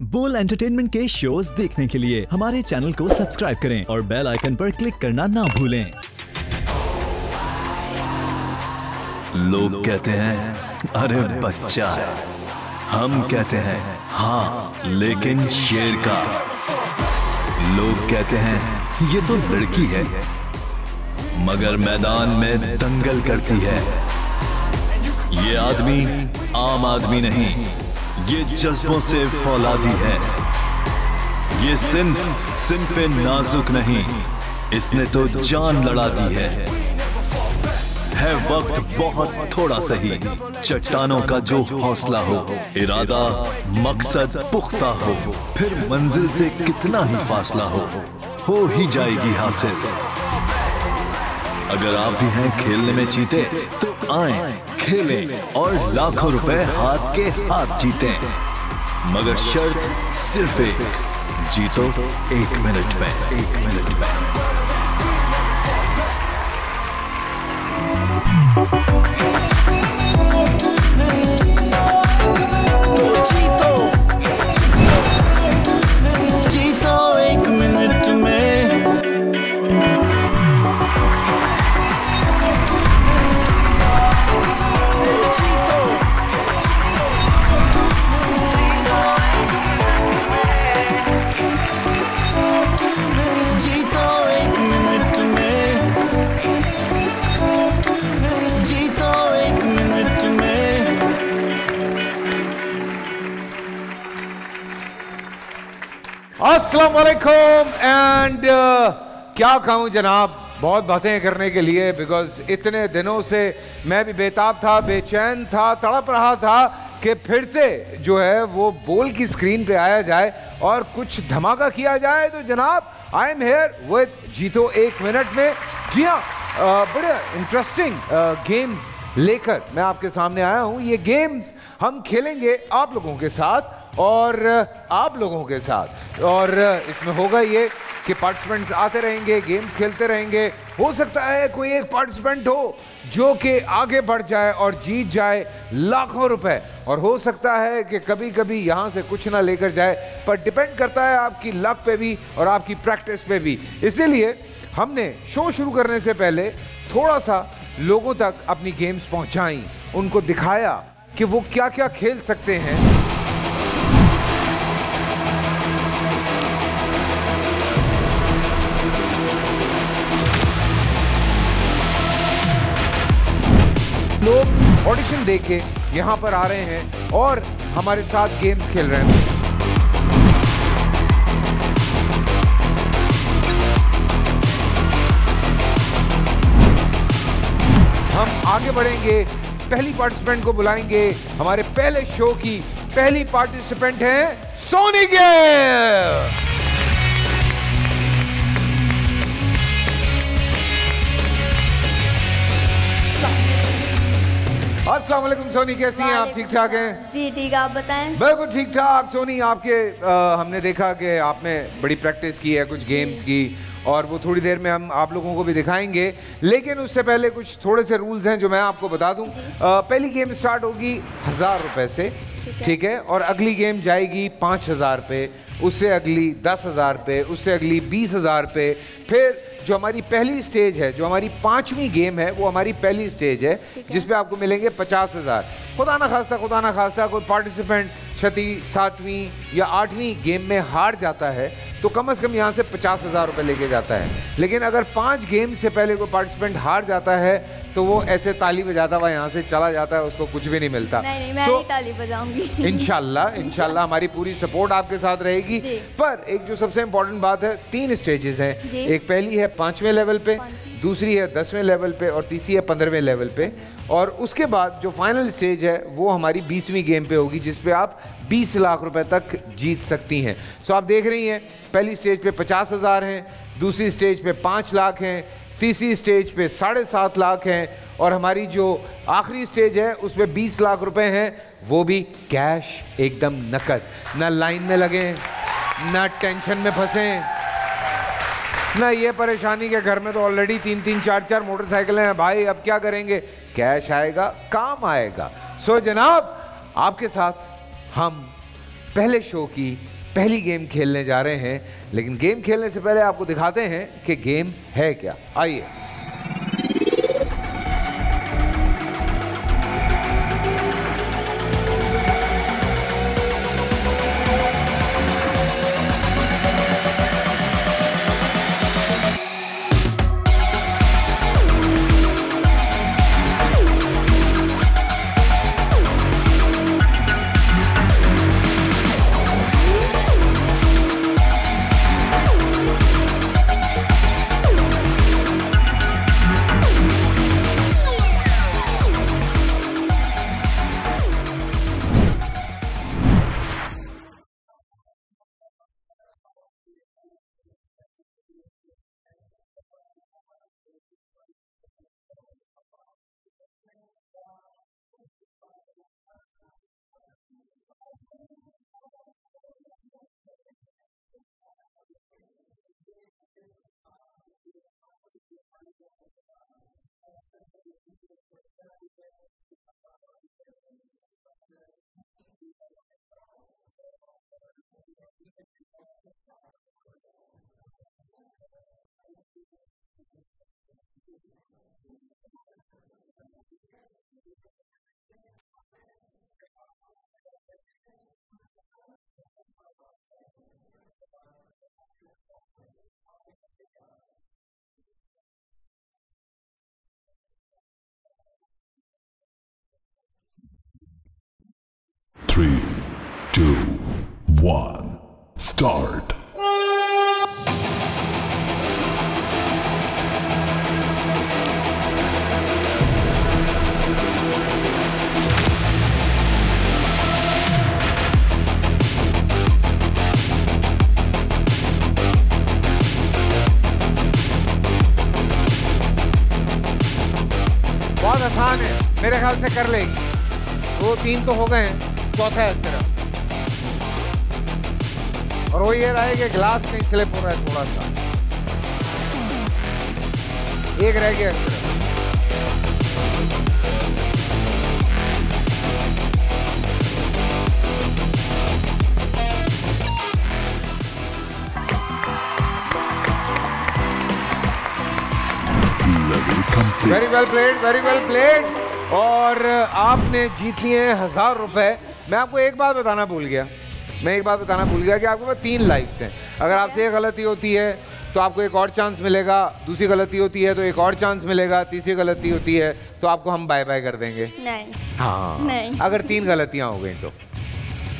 बोल एंटरटेनमेंट के शोज देखने के लिए हमारे चैनल को सब्सक्राइब करें और बेल आइकन पर क्लिक करना ना भूलें। लोग कहते हैं अरे बच्चा है, हम कहते हैं हाँ लेकिन शेर का। लोग कहते हैं ये तो लड़की है मगर मैदान में दंगल करती है। ये आदमी आम आदमी नहीं, ये जज्बों से फौलादी है। ये सिंफ नाजुक नहीं, इसने तो जान लड़ा दी है वक्त बहुत थोड़ा सही, चट्टानों का जो हौसला हो, इरादा मकसद पुख्ता हो, फिर मंजिल से कितना ही फासला हो ही जाएगी हासिल। अगर आप भी हैं खेलने में चीते तो आए खेलें और लाखों रुपए हाथ के हाथ जीतें, मगर शर्त सिर्फ एक, जीतो 1 मिनट में। 1 मिनट में जीतो 1 मिनट में। अस्सलाम वालेकुम एंड क्या कहूँ जनाब, बहुत बातें करने के लिए, बिकॉज इतने दिनों से मैं भी बेताब था, बेचैन था, तड़प रहा था कि फिर से जो है वो बोल की स्क्रीन पे आया जाए और कुछ धमाका किया जाए। तो जनाब आई एम हेयर विद जीतो 1 मिनट में। जी हाँ, बड़े इंटरेस्टिंग गेम्स लेकर मैं आपके सामने आया हूँ। ये गेम्स हम खेलेंगे आप लोगों के साथ और आप लोगों के साथ, और इसमें होगा ये कि पार्टिसिपेंट्स आते रहेंगे, गेम्स खेलते रहेंगे। हो सकता है कोई एक पार्टिसिपेंट हो जो कि आगे बढ़ जाए और जीत जाए लाखों रुपए, और हो सकता है कि कभी कभी यहाँ से कुछ ना लेकर जाए, पर डिपेंड करता है आपकी लक पे भी और आपकी प्रैक्टिस पे भी। इसीलिए हमने शो शुरू करने से पहले थोड़ा सा लोगों तक अपनी गेम्स पहुंचाई, उनको दिखाया कि वो क्या क्या खेल सकते हैं। लोग ऑडिशन देके यहाँ पर आ रहे हैं और हमारे साथ गेम्स खेल रहे हैं। हम आगे बढ़ेंगे, पहली पार्टिसिपेंट को बुलाएंगे। हमारे पहले शो की पहली पार्टिसिपेंट है सोनी गिल। अस्सलाम वालेकुम सोनी, कैसी हैं आप? ठीक ठाक हैं? जी ठीक, आप बताएं। बिल्कुल ठीक ठाक। सोनी, आपके हमने देखा कि आपने बड़ी प्रैक्टिस की है कुछ गेम्स की, और वो थोड़ी देर में हम आप लोगों को भी दिखाएंगे, लेकिन उससे पहले कुछ थोड़े से रूल्स हैं जो मैं आपको बता दूं। पहली गेम स्टार्ट होगी 1000 रुपए से, ठीक है, और अगली गेम जाएगी 5000 पे, उससे अगली 10,000 पे, उससे अगली 20,000 पे। फिर जो हमारी पहली स्टेज है, जो हमारी 5वीं गेम है, वो हमारी पहली स्टेज है जिसपे आपको मिलेंगे 50,000। खुदा ना खास्ता कोई पार्टिसिपेंट 6वीं, 7वीं या 8वीं गेम में हार जाता है तो कम से कम यहाँ से 50,000 रुपये लेके जाता है। लेकिन अगर 5 गेम से पहले कोई पार्टिसिपेंट हार जाता है तो वो ऐसे ताली बजाता हुआ यहाँ से चला जाता है, उसको कुछ भी नहीं मिलता। नहीं, मैं ही ताली बजाऊंगी। इंशाल्लाह हमारी पूरी सपोर्ट आपके साथ रहेगी। पर एक जो सबसे इम्पोर्टेंट बात है, 3 स्टेजेस हैं। एक पहली है 5वें लेवल पे, दूसरी है 10वें लेवल पे और तीसरी है 15वें लेवल पे। और उसके बाद जो फाइनल स्टेज है वो हमारी 20वीं गेम पे होगी जिसपे आप 20 लाख रुपए तक जीत सकती हैं। सो आप देख रही हैं, पहली स्टेज पे 50,000 हैं, दूसरी स्टेज पे 5 लाख हैं, तीसरी स्टेज पे 7.5 लाख हैं, और हमारी जो आखिरी स्टेज है उस पर 20 लाख रुपए हैं, वो भी कैश, एकदम नकद। ना लाइन में लगें, ना टेंशन में फंसें, ना ये परेशानी के घर में तो ऑलरेडी 3-3, 4-4 मोटरसाइकिलें हैं भाई, अब क्या करेंगे। कैश आएगा, काम आएगा। सो जनाब, आपके साथ हम पहले शो की पहली गेम खेलने जा रहे हैं, लेकिन गेम खेलने से पहले आपको दिखाते हैं कि गेम है क्या। आइए। Three, 2, 1, start. बहुत आसान है, मेरे ख्याल से कर लेगी। 2-3 तो हो गए हैं, चौथा है इस तरह। और वो ये रहा है कि ग्लास नहीं स्लिप हो रहा है थोड़ा सा, एक रह गया इस तरह। Very well played, very well played. और आपने जीत लिए 1000 रुपए। मैं आपको एक बात बताना भूल गया, कि आपके पास 3 लाइफ्स हैं। अगर आपसे एक गलती होती है तो आपको एक और चांस मिलेगा, दूसरी गलती होती है तो एक और चांस मिलेगा, तीसरी गलती होती है तो आपको हम बाय बाय कर देंगे। नहीं। हाँ नहीं। अगर 3 गलतियां हो गई तो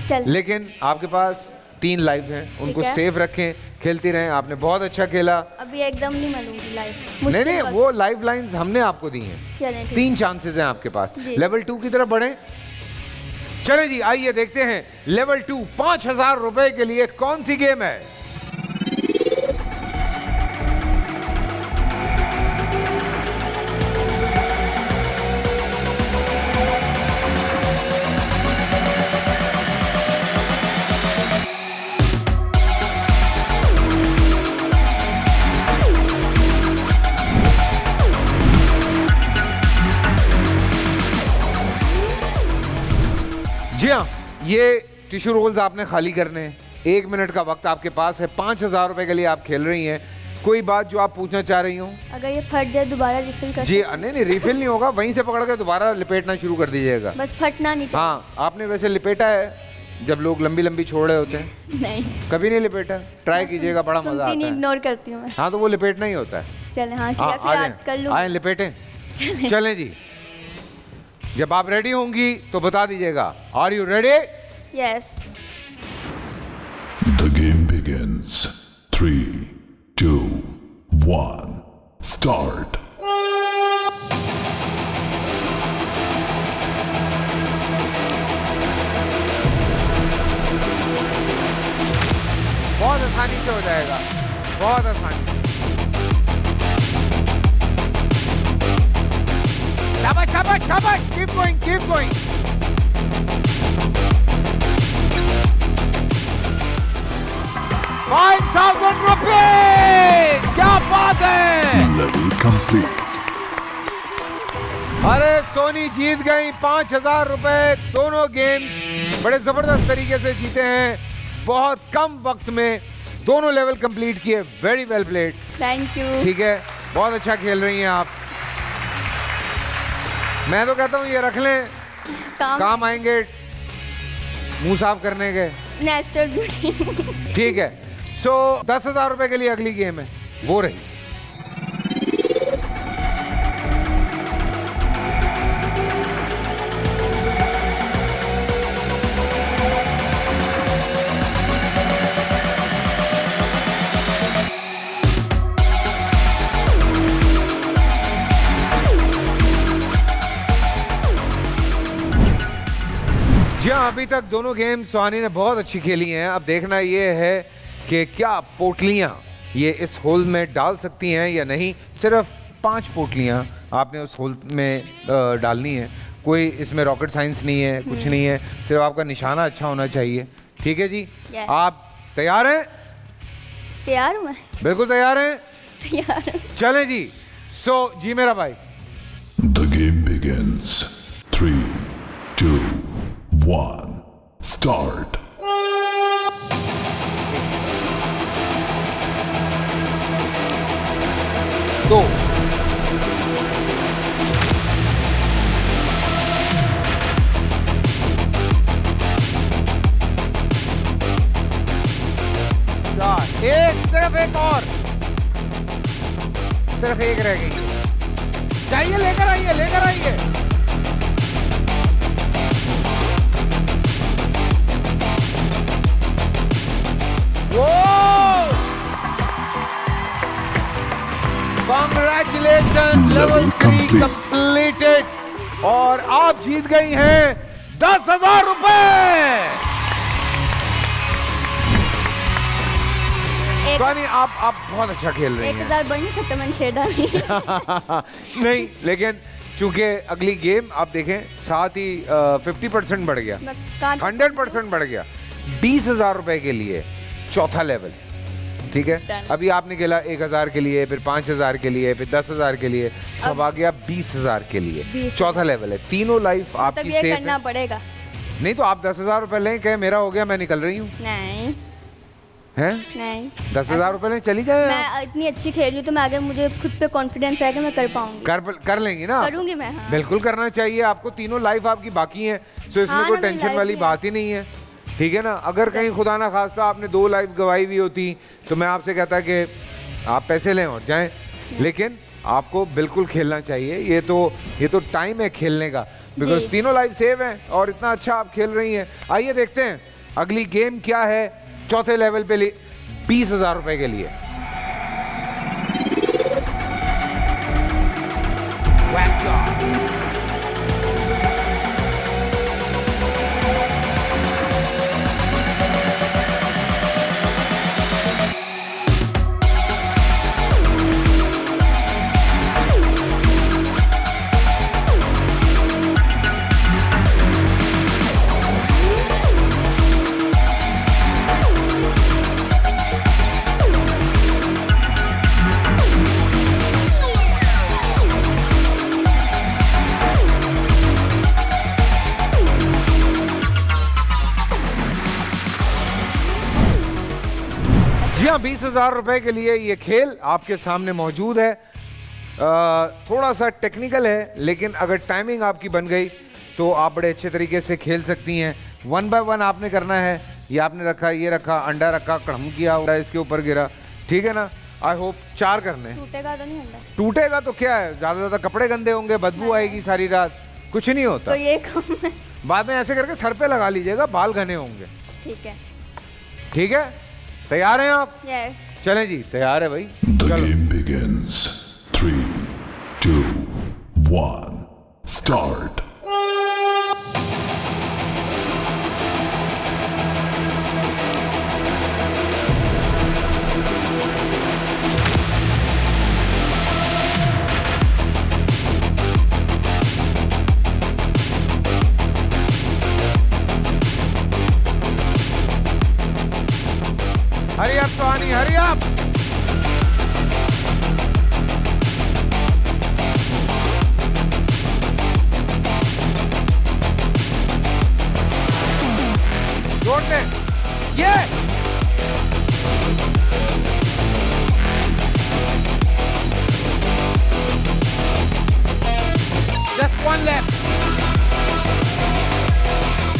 चल। लेकिन आपके पास 3 लाइफ हैं, उनको सेफ रखें, खेलती रहें। आपने बहुत अच्छा खेला। अभी एकदम नहीं मिलूंगी लाइफ। नहीं, वो लाइफ लाइन्स हमने आपको दी हैं। 3 चांसेस हैं आपके पास। लेवल 2 की तरफ बढ़ें। चले जी, आइए देखते हैं लेवल 2 5000 रुपए के लिए कौन सी गेम है। जी हाँ, ये टिश्यू रोल्स आपने खाली करने हैं। 1 मिनट का वक्त आपके पास है। 5000 रुपए के लिए आप खेल रही हैं। कोई बात जो आप पूछना चाह रही हो? अगर ये फट जाए दोबारा रिफिल कर? जी नहीं, रिफिल नहीं होगा, वहीं से पकड़ के दोबारा लिपेटना शुरू कर दीजिएगा। बस फटना नहीं चाहिए। हाँ, आपने वैसे लिपेटा है जब लोग लंबी लंबी छोड़ रहे होते हैं? नहीं, कभी नहीं लिपेटा। ट्राई कीजिएगा, बड़ा मजा आता है। इग्नोर करती हूँ मैं। हाँ तो वो लिपेटना ही होता है। चले, हाँ कर लूँ। आए लिपेटें। चलें जी, जब आप रेडी होंगी तो बता दीजिएगा। Are you ready? Yes. The game begins. 3, 2, 1, start. बहुत आसानी से हो जाएगा, बहुत आसानी। शाबाश शाबाश शाबाश, कीप गोइंग कीप गोइंग। ₹5000, क्या बात है। Level complete. अरे सोनी जीत गई 5000 रुपए दोनों गेम्स। बड़े जबरदस्त तरीके से जीते हैं, बहुत कम वक्त में दोनों लेवल कंप्लीट किए। Very well played. Thank you. ठीक है, बहुत अच्छा खेल रही हैं आप। मैं तो कहता हूँ ये रख लें, काम आएंगे मुंह साफ करने के। Natural beauty. ठीक है, सो 10,000 रुपए के लिए अगली गेम है, वो रही। जी हाँ, अभी तक दोनों गेम सुहानी ने बहुत अच्छी खेली हैं। अब देखना ये है कि क्या पोटलियाँ ये इस होल में डाल सकती हैं या नहीं। सिर्फ 5 पोटलियाँ आपने उस होल में डालनी है। कोई इसमें रॉकेट साइंस नहीं है, कुछ नहीं है, सिर्फ आपका निशाना अच्छा होना चाहिए। ठीक है जी, आप तैयार हैं? तैयार हूँ मैं। बिल्कुल तैयार हैं? तैयार। चलें जी। सो जी मेरा भाई। The game begins. 3, 2, 1. Start. दो, चार, एक, सिर्फ एक और, सिर्फ एक रह गई। जाइए, लेकर आइए, लेकर आइए। Congratulations, level 3 completed और आप जीत गई हैं 10,000 रुपए। सुहानी, आप बहुत अच्छा खेल रही हैं। 1000 बढ़ नहीं सकता, मैंने 6 डाली। नहीं, लेकिन चूंकि अगली गेम आप देखें, साथ ही 50% बढ़ गया, 100% बढ़ गया। 20,000 रुपए के लिए चौथा लेवल। ठीक है, अभी आपने खेला 1,000 के लिए, फिर 5,000 के लिए, फिर 10,000 के लिए, सब आ गया 20,000 के लिए। चौथा लेवल है, तीनों लाइफ आपकी सेफ करना है। पड़ेगा। नहीं तो आप 10,000 रुपए लें, कहे मेरा हो गया, मैं निकल रही हूँ। नहीं हैं? नहीं, 10,000 रुपए लें, चली जाए। मैं इतनी अच्छी खेल रही हूँ तो मैं आगे, मुझे खुद पे कॉन्फिडेंस है कि मैं कर पाऊंगी। कर लेंगी ना? करूंगी मैं। हाँ। बिल्कुल करना चाहिए आपको, तीनों लाइफ आपकी बाकी है, सो इसमें कोई टेंशन वाली बात ही नहीं है। ठीक है ना? अगर कहीं खुदा ना खास्ता आपने 2 लाइफ गवाई हुई होती तो मैं आपसे कहता कि आप पैसे लें और जाएं, लेकिन आपको बिल्कुल खेलना चाहिए। ये तो टाइम है खेलने का, बिकॉज तीनों लाइफ सेव हैं और इतना अच्छा आप खेल रही हैं। आइए देखते हैं अगली गेम क्या है चौथे लेवल पे 20,000 रुपए के लिए। जी हाँ, 20,000 रुपए के लिए ये खेल आपके सामने मौजूद है। थोड़ा सा टेक्निकल है, लेकिन अगर टाइमिंग आपकी बन गई तो आप बड़े अच्छे तरीके से खेल सकती हैं। 1 बाय 1 आपने करना है। ये आपने रखा, ये रखा, अंडा रखा, कड़म किया, इसके ऊपर गिरा। ठीक है ना? आई होप 4 करने। टूटेगा तो नहीं अंडा? टूटेगा तो क्या है, ज्यादा ज्यादा कपड़े गंदे होंगे, बदबू आएगी सारी रात, कुछ नहीं होता। तो ये काम है। बाद में ऐसे करके सर पे लगा लीजिएगा, बाल घने होंगे। ठीक है। ठीक है, तैयार हैं आप? यस। चलें जी, तैयार है भाई। The game begins. 3, 2, 1. Start. Hurry up Suhani, hurry up. Left,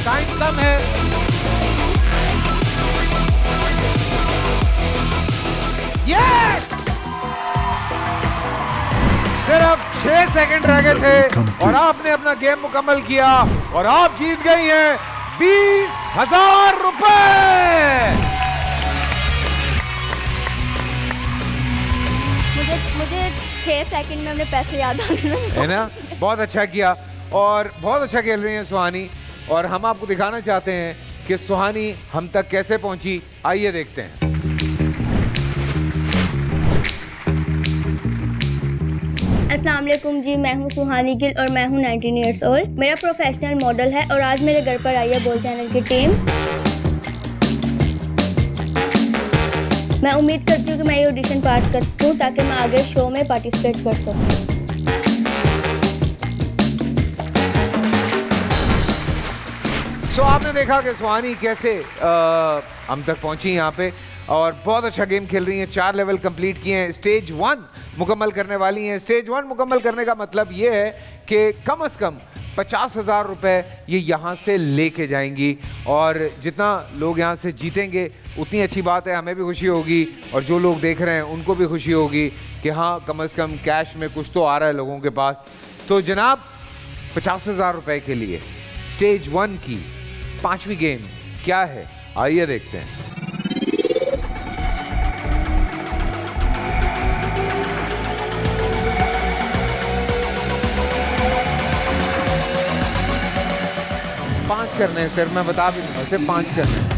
time कम है। यस, सिर्फ 6 सेकंड रह गए थे और आपने अपना गेम मुकम्मल किया और आप जीत गई हैं 20,000 रुपए। मुझे 6 सेकंड में अपने पैसे याद आ गए है ना। बहुत अच्छा किया और बहुत अच्छा खेल रही हैं सुहानी, और हम आपको दिखाना चाहते हैं कि सुहानी हम तक कैसे पहुंची। आइए देखते हैं। अस्सलाम वालेकुम जी, मैं हूं सुहानी गिल और मैं हूं 19 ईयर्स ओल्ड। मेरा प्रोफेशनल मॉडल है और आज मेरे घर पर आई है बोल चैनल की टीम। मैं उम्मीद करती हूं कि मैं ये ऑडिशन पास कर सकूं ताकि मैं आगे शो में पार्टिसिपेट कर सकूं। तो आपने देखा कि सुहानी कैसे हम तक पहुंची यहाँ पे और बहुत अच्छा गेम खेल रही हैं। 4 लेवल कंप्लीट किए हैं, स्टेज 1 मुकम्मल करने वाली हैं। स्टेज 1 मुकम्मल करने का मतलब ये है कि कम से कम 50,000 रुपए ये यहाँ से लेके जाएंगी, और जितना लोग यहाँ से जीतेंगे उतनी अच्छी बात है, हमें भी खुशी होगी और जो लोग देख रहे हैं उनको भी खुशी होगी कि हाँ कम से कम कैश में कुछ तो आ रहा है लोगों के पास। तो जनाब 50,000 रुपए के लिए स्टेज 1 की 5वीं गेम क्या है, आइए देखते हैं। पांच करने हैं सर, मैं बता भी दूंगा, सिर्फ 5 करने हैं।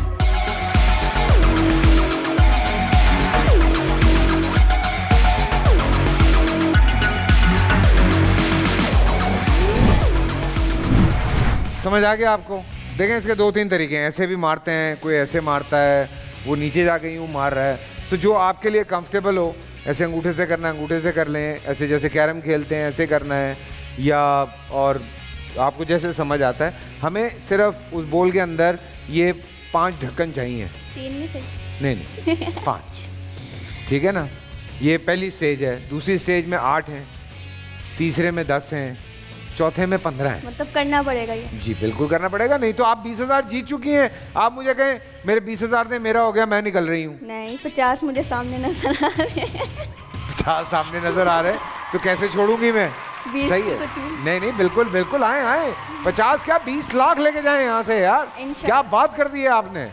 समझ आ गया आपको? देखें इसके 2-3 तरीके हैं, ऐसे भी मारते हैं, कोई ऐसे मारता है, वो नीचे जाके यूँ मार रहा है। तो जो आपके लिए कंफर्टेबल हो, ऐसे अंगूठे से करना है अंगूठे से कर लें, ऐसे जैसे कैरम खेलते हैं ऐसे करना है, या और आपको जैसे समझ आता है। हमें सिर्फ उस बॉल के अंदर ये 5 ढक्कन चाहिए। 3 नहीं सही? नहीं 5, ठीक है ना। ये पहली स्टेज है, दूसरी स्टेज में 8 हैं, तीसरे में 10 हैं, चौथे में 15 है। मतलब करना पड़ेगा ये? जी बिल्कुल करना पड़ेगा, नहीं तो आप 20,000 जीत चुकी हैं। आप मुझे कहें मेरे 20,000 दे, मेरा हो गया, मैं निकल रही हूँ। नहीं, 50 मुझे सामने नजर आ रहे हैं। 50 सामने नजर आ रहे तो कैसे छोड़ूंगी मैं? 20 सही है, नहीं नहीं बिल्कुल बिल्कुल आए 50 क्या 20 लाख लेके जाए यहाँ से यार, क्या बात कर दी है आपने।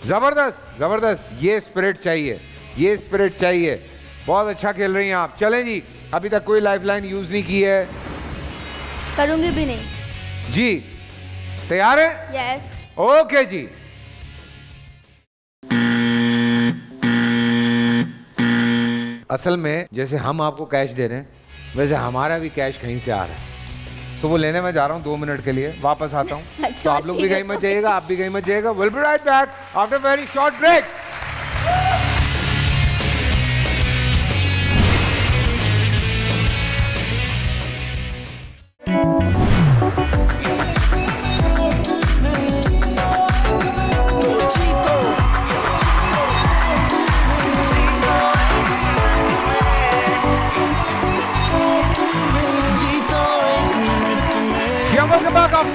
जबरदस्त जबरदस्त, ये स्पिरिट चाहिए, ये स्पिरिट चाहिए। बहुत अच्छा खेल रही हैं आप। चलें जी, अभी तक कोई लाइफलाइन यूज नहीं की है, करूंगी भी नहीं जी। तैयार है? यस। ओके जी। असल में जैसे हम आपको कैश दे रहे हैं वैसे हमारा भी कैश कहीं से आ रहा है, तो वो लेने में जा रहा हूँ 2 मिनट के लिए, वापस आता हूँ। अच्छा, तो आप लोग भी कहीं मत जाइएगा, आप भी कहीं मत जाइएगा। Will be right back after very short break.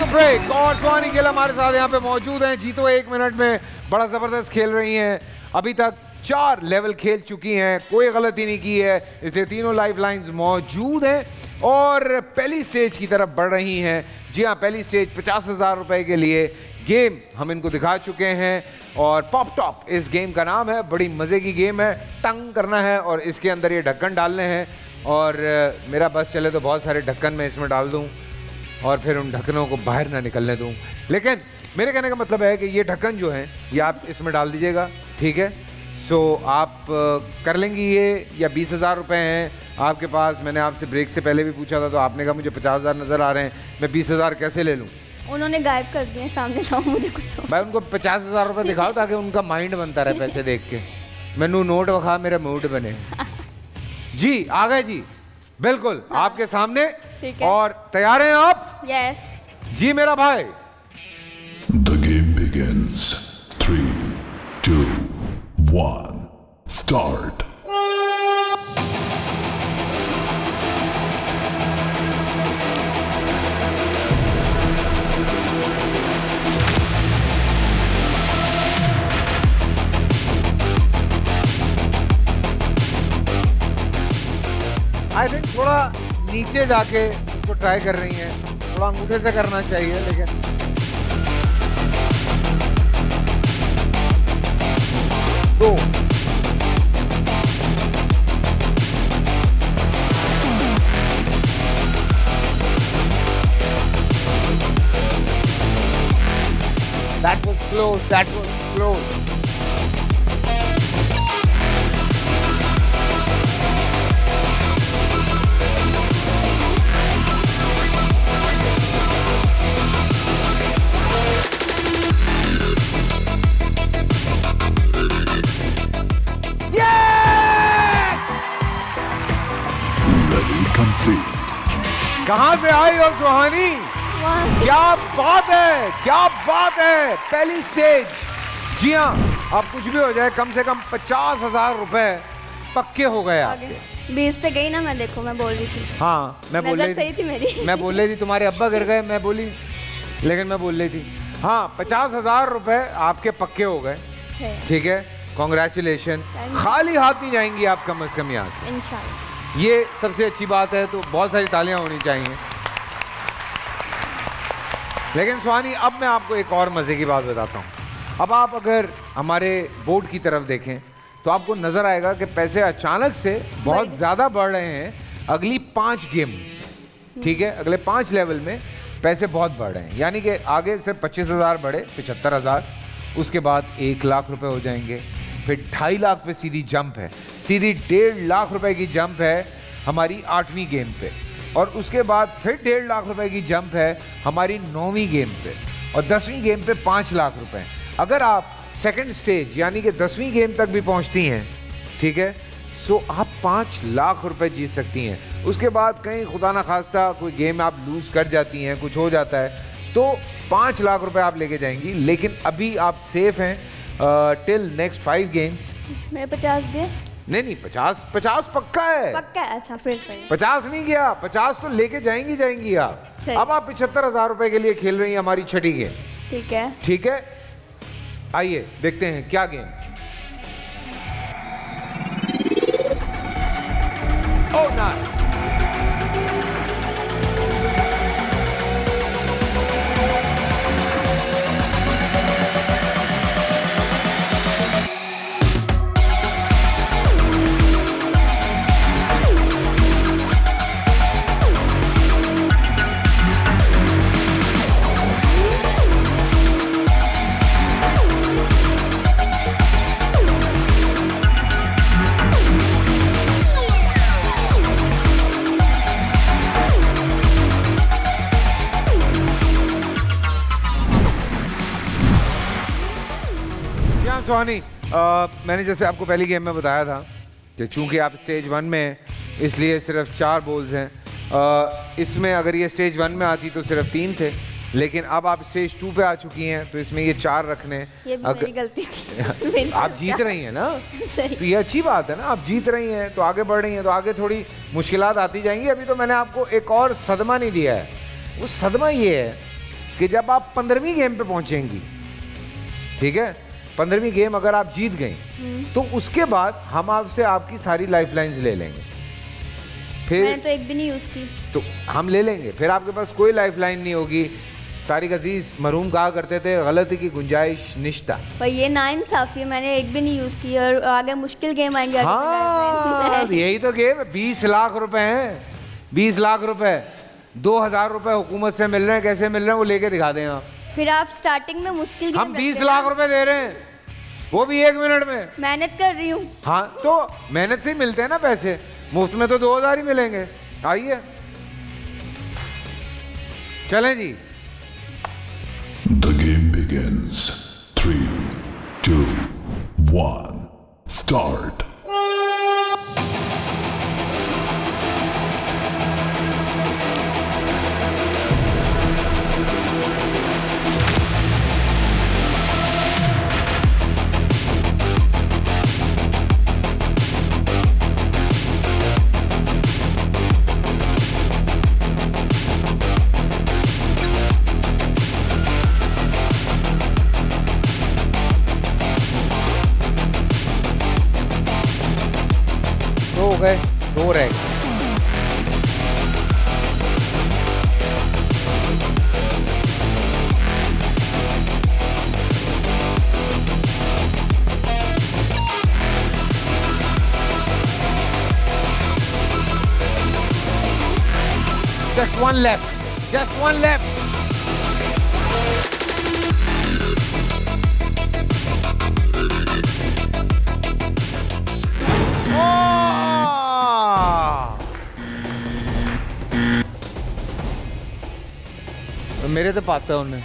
Break और सुहानी गिल हमारे साथ यहाँ पे मौजूद हैं। जीतो 1 मिनट में बड़ा जबरदस्त खेल रही हैं, अभी तक 4 लेवल खेल चुकी हैं, कोई गलती नहीं की है, इसलिए तीनों लाइफ लाइन्स मौजूद हैं और पहली स्टेज की तरफ बढ़ रही हैं। जी हाँ, पहली स्टेज 50,000 रुपए के लिए गेम हम इनको दिखा चुके हैं और पॉप टॉप इस गेम का नाम है। बड़ी मज़े की गेम है, तंग करना है और इसके अंदर ये ढक्कन डालने हैं, और मेरा बस चले तो बहुत सारे ढक्कन मैं इसमें डाल दूँ और फिर उन ढक्कनों को बाहर ना निकलने दूँ। लेकिन मेरे कहने का मतलब है कि ये ढक्कन जो हैं ये आप इसमें डाल दीजिएगा, ठीक है। सो आप कर लेंगी ये, या 20,000 रुपये हैं आपके पास। मैंने आपसे ब्रेक से पहले भी पूछा था तो आपने कहा मुझे 50,000 नज़र आ रहे हैं, मैं 20,000 कैसे ले लूँ? उन्होंने गायब कर दिए सामने से मुझे कुछ। भाई उनको 50,000 रुपये दिखाओ ताकि उनका माइंड बनता रहे पैसे देख के। मैनू नोट वखा, मेरा मूड बने। जी आ गए जी, बिल्कुल हाँ। आपके सामने, और तैयार हैं आप? यस जी मेरा भाई। The game begins. 3, 2, 1, start. थोड़ा नीचे जाके उसको ट्राई कर रही हैं, थोड़ा अंगूठे से करना चाहिए लेकिन दो। That was close, that was close. कहां से आई हो सुहानी? क्या बात है, क्या बात है। पहली स्टेज। जी हाँ, अब कुछ भी हो जाए कम से कम 50,000 रुपए पक्के हो गए आपके। 20 से गई ना मैं, देखो मैं बोल रही थी। हाँ मैं बोल रही सही थी मेरी। मैं बोल रही थी तुम्हारे अब्बा गिर गए, मैं बोली लेकिन मैं बोल रही थी। हाँ 50,000 रुपए आपके पक्के हो गए। ठीक है, कॉन्ग्रेचुलेशन। खाली हाथ नहीं जाएंगी आप कम से कम यहाँ से, इंशाल्लाह। ये सबसे अच्छी बात है, तो बहुत सारी तालियां होनी चाहिए। लेकिन सुहानी अब मैं आपको एक और मजे की बात बताता हूँ। अब आप अगर हमारे बोर्ड की तरफ देखें तो आपको नजर आएगा कि पैसे अचानक से बहुत ज्यादा बढ़ रहे हैं अगली 5 गेम्स। ठीक है, अगले 5 लेवल में पैसे बहुत बढ़ रहे हैं, यानी कि आगे से 25,000 बढ़े 75,000, उसके बाद 1 लाख रुपए हो जाएंगे, फिर 2.5 लाख पे सीधी जंप है, सीधी 1.5 लाख रुपए की जंप है हमारी 8वीं गेम पे, और उसके बाद फिर 1.5 लाख रुपए की जंप है हमारी 9वीं गेम पे, और 10वीं गेम पे 5 लाख रुपए। अगर आप सेकंड स्टेज यानी कि 10वीं गेम तक भी पहुंचती हैं, ठीक है, सो आप 5 लाख रुपए जीत सकती हैं। उसके बाद कहीं खुदा ना खास्ता कोई गेम आप लूज कर जाती हैं, कुछ हो जाता है, तो 5 लाख रुपए आप लेके जाएंगी। लेकिन अभी आप सेफ हैं टिल नेक्स्ट 5 गेम्स। मेरे 50 गए? नहीं 50 पक्का है। पक्का है, अच्छा फिर सही। 50 नहीं गया, 50 तो लेके जाएंगी आप। अब आप 75,000 रुपए के लिए खेल रही हैं हमारी 6ठी गेम। ठीक है, ठीक है, आइए देखते हैं क्या गेम। Oh nice. सुहानी, मैंने जैसे आपको पहली गेम में बताया था कि चूंकि आप स्टेज 1 में हैं इसलिए सिर्फ 4 बॉल्स हैं। इसमें अगर ये स्टेज 1 में आती तो सिर्फ 3 थे, लेकिन अब आप स्टेज 2 पे आ चुकी हैं तो इसमें ये 4 रखने। ये भी मेरी गलती थी। आप जीत रही हैं ना, तो ये अच्छी बात है ना, आप जीत रही हैं तो आगे बढ़ रही हैं, तो आगे थोड़ी मुश्किलात आती जाएंगी। अभी तो मैंने आपको एक और सदमा नहीं दिया है। वो सदमा ये है कि जब आप 15वीं गेम पे पहुंचेंगी, ठीक है, 15वीं गेम अगर आप जीत गई तो उसके बाद हम आपसे आपकी सारी लाइफलाइंस ले लेंगे। फिर मैंने तो एक भी नहीं यूज की, तो हम ले लेंगे, फिर आपके पास कोई लाइफलाइन नहीं होगी। तारिक अजीज मरहूम कहा करते थे, गलती की गुंजाइश निश्ता। पर ये नाइंसाफी है, मैंने एक भी नहीं यूज की और आगे मुश्किल गेम आएंगे। हाँ यही तो गेम है। 20 लाख रुपए हैं, 20 लाख रुपए, 2,000 रुपए हुकूमत से मिल रहे हैं। कैसे मिल रहे हैं वो लेके दिखा दें आप। फिर आप स्टार्टिंग में मुश्किल हम 20 लाख रुपए दे रहे हैं, वो भी 1 मिनट में। मेहनत कर रही हूँ। हाँ तो मेहनत से ही मिलते हैं ना पैसे, मुफ्त में तो 2,000 ही मिलेंगे। आइए चलें जी। The game begins. 3, 2, 1, start. दो रह गए। Just one left. Just one left. तो मेरे तो पाता उन्हें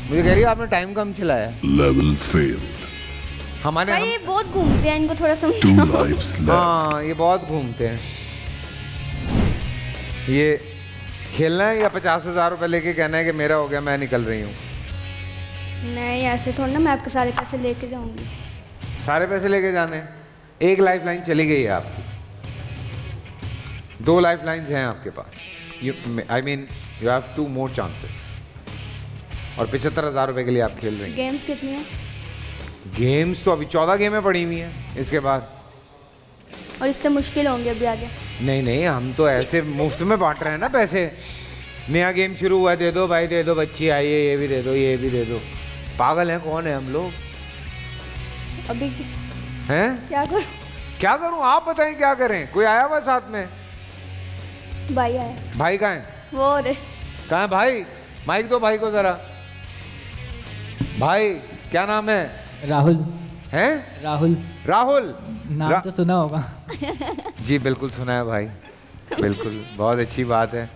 मुझे कह रही है आपने टाइम कम चलाया। Level failed. हमारे भाई ये बहुत घूमते हैं, इनको थोड़ा 2 समझाओ। lives left. हाँ ये बहुत घूमते हैं। ये खेलना है या 50,000 रुपए लेके कहना है कि मेरा हो गया मैं निकल रही हूँ। नहीं ऐसे थोड़ा ना, मैं आपके सारे पैसे लेके जाऊंगी। सारे पैसे लेके जाने हैं। एक लाइफ लाइन चली गई है आपकी, 2 लाइफ लाइन्स हैं आपके पास। I mean you have 2 more chances और 75,000 रुपए के लिए आप खेल रहे हैं। गेम्स कितनी है? गेम्स तो अभी 14 गेमें पड़ी हुई हैं इसके बाद। और इससे मुश्किल होंगे अभी आगे। नहीं नहीं हम तो ऐसे मुफ्त में बांट रहे हैं ना पैसे। नया गेम शुरू हुआ है, दे दो भाई दे दो, बच्ची आई है ये भी दे दो ये भी दे दो। पागल हैं कौन है हम लोग? अभी हैं क्या करूं? क्या करूं आप बताएं क्या करें? कोई आया हुआ साथ में? भाई आया। भाई कहाँ है? वो रे कहाँ है भाई? माइक दो भाई को जरा। भाई क्या नाम है? राहुल। हैं? राहुल राहुल नाम तो सुना होगा। जी बिल्कुल सुना है भाई, बिल्कुल बहुत अच्छी बात है।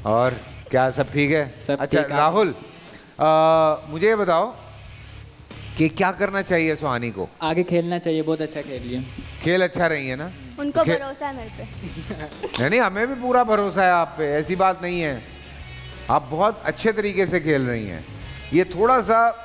और क्या सब ठीक है? सब अच्छा ठीक है। राहुल मुझे ये बताओ कि क्या करना चाहिए सुहानी को? आगे खेलना चाहिए, बहुत अच्छा खेल लिया। खेल अच्छा रही है ना? उनको भरोसा है मेरे पे। नहीं हमें भी पूरा भरोसा है आप पे, ऐसी बात नहीं है। आप बहुत अच्छे तरीके से खेल रही हैं। ये थोड़ा सा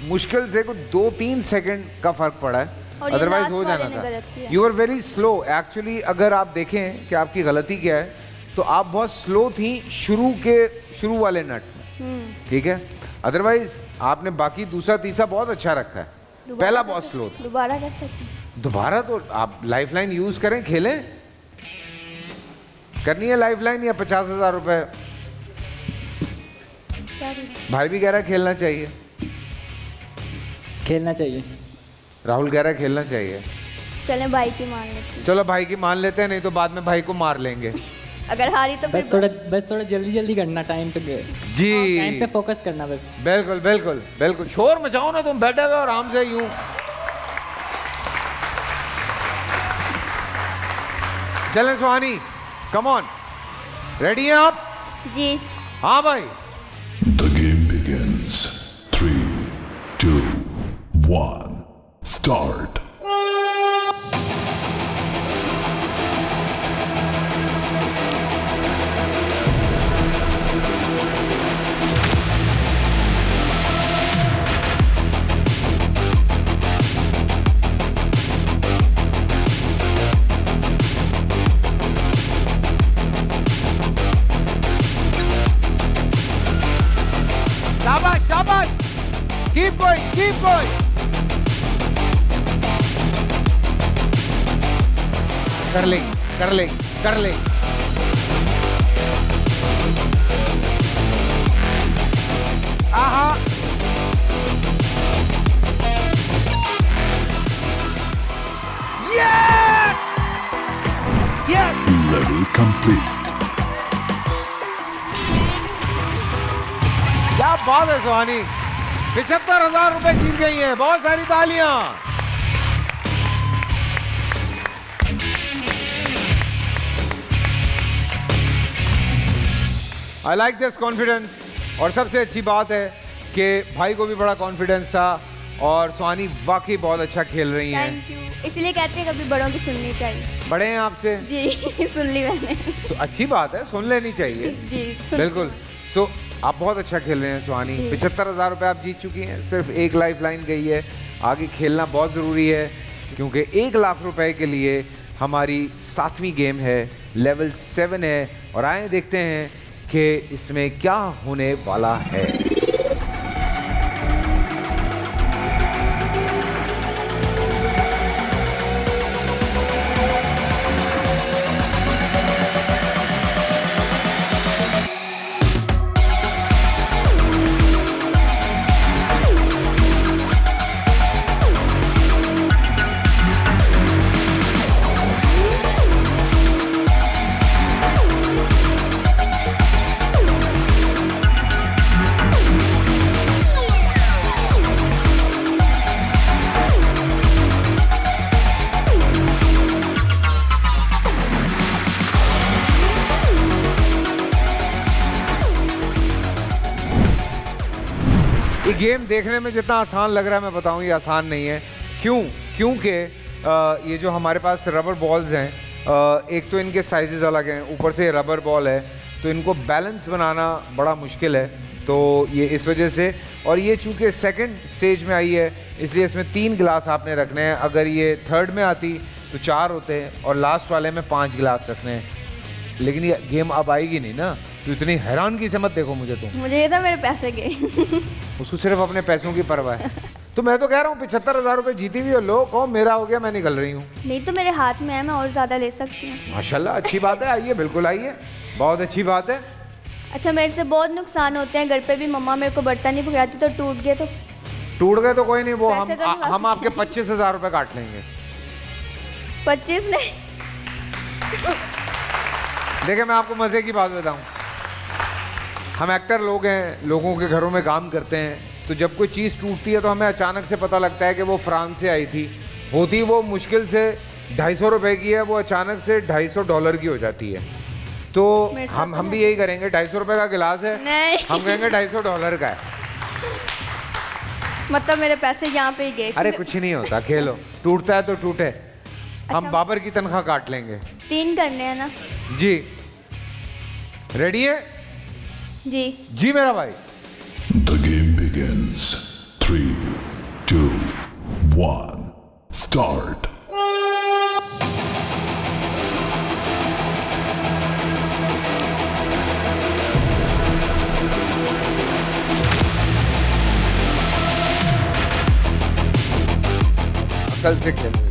मुश्किल से कुछ 2-3 सेकंड का फर्क पड़ा है, और ये अदरवाइज last हो वाले जाना ने था। गलत किया। You are very slow actually. अगर आप देखें कि आपकी गलती क्या है तो आप बहुत स्लो थी शुरू वाले नट में, ठीक है? अदरवाइज आपने बाकी दूसरा तीसरा बहुत अच्छा रखा है, पहला बहुत स्लो था। दोबारा कर सकते हैं? दोबारा तो आप लाइफलाइन यूज करें, खेलें। करनी है लाइफलाइन या 50,000 रुपए? क्या करूं? भाई भी कह रहा है खेलना चाहिए, खेलना चाहिए। राहुल कह रहा है खेलना चाहिए। चलें भाई की मान लेते हैं। चलो भाई की मान लेते हैं, नहीं तो बाद में भाई को मार लेंगे। अगर हारी तो बस थोड़ा जल्दी करना, टाइम पे जी टाइम पे फोकस करना बस। बिल्कुल बिल्कुल बिल्कुल। शोर मचाओ ना, तुम बैठे हुए हो आराम से यूं। चलें सुहानी, कम ऑन। रेडी हैं आप? जी। हाँ भाई। The game begins. 3, 2, 1. Start. शाबाश शाबाश, कीप गोइंग कीप गोइंग। कर ले कर ले कर ले। आहा यस यस। Level complete. क्या बात है सुहानी, 75,000 रुपए जीत गई हैं। बहुत सारी तालियां। I like this confidence. और सबसे अच्छी बात है कि भाई को भी बड़ा कॉन्फिडेंस था और सुहानी वाकई बहुत अच्छा खेल रही हैं। Thank you. इसलिए कहते हैं कभी बड़ों की सुननी चाहिए। बड़े हैं आपसे? जी सुन ली मैंने। अच्छी बात है, सुन लेनी चाहिए। जी सुन बिल्कुल। सो आप बहुत अच्छा खेल रहे हैं सुहानी। 75,000 रुपये आप जीत चुकी हैं। सिर्फ एक लाइफ लाइन गई है, आगे खेलना बहुत ज़रूरी है क्योंकि 1 लाख रुपए के लिए हमारी 7वीं गेम है, लेवल 7 है। और आए देखते हैं कि इसमें क्या होने वाला है। गेम देखने में जितना आसान लग रहा है मैं बताऊं ये आसान नहीं है। क्योंकि ये जो हमारे पास रबर बॉल्स हैं, एक तो इनके साइजेस अलग हैं, ऊपर से रबर बॉल है तो इनको बैलेंस बनाना बड़ा मुश्किल है, तो ये इस वजह से। और ये चूँकि सेकंड स्टेज में आई है इसलिए इसमें 3 गिलास आपने रखने हैं। अगर ये थर्ड में आती तो 4 होते हैं और लास्ट वाले में 5 गिलास रखने हैं। लेकिन ये गेम अब आएगी नहीं ना, तो इतनी हैरानगी से मत देखो मुझे। मुझे ये था मेरे पैसे गए। उसको सिर्फ अपने पैसों की परवाह है। तो मैं तो कह रहा हूँ 75,000 रुपये जीती हुई हो, लो कहो मेरा हो गया, मैं निकल रही हूँ। नहीं तो मेरे हाथ में है, मैं और ज़्यादा ले सकती हूँ। माशाल्लाह, अच्छी बात है, आइए बिल्कुल आइए, बहुत अच्छी बात है। अच्छा, मेरे से बहुत नुकसान होते हैं घर पे भी। मम्मा मेरे को बर्तन नहीं पकड़ाती, तो टूट गए तो कोई नहीं, वो पैसे तो हम आपके 25,000 रुपये काट लेंगे। 25 नहीं। देखिए मैं आपको मज़े की बात बताऊं, हम एक्टर लोग हैं, लोगों के घरों में काम करते हैं, तो जब कोई चीज़ टूटती है तो हमें अचानक से पता लगता है कि वो फ्रांस से आई थी। होती वो मुश्किल से 250 रुपए की है, वो अचानक से $250 की हो जाती है। तो हम भी यही करेंगे, 250 रुपए का गिलास है, नहीं। हम कहेंगे $250 का है। मतलब मेरे पैसे यहाँ पे ही गए। अरे कुछ नहीं होता, खेलो, टूटता है तो टूटे। हम बाबर की तनख्वाह काट लेंगे। 3 करने हैं ना जी? रेडी है जी? जी मेरा भाई। The game begins. 3, 2, 1, start. कल से खेल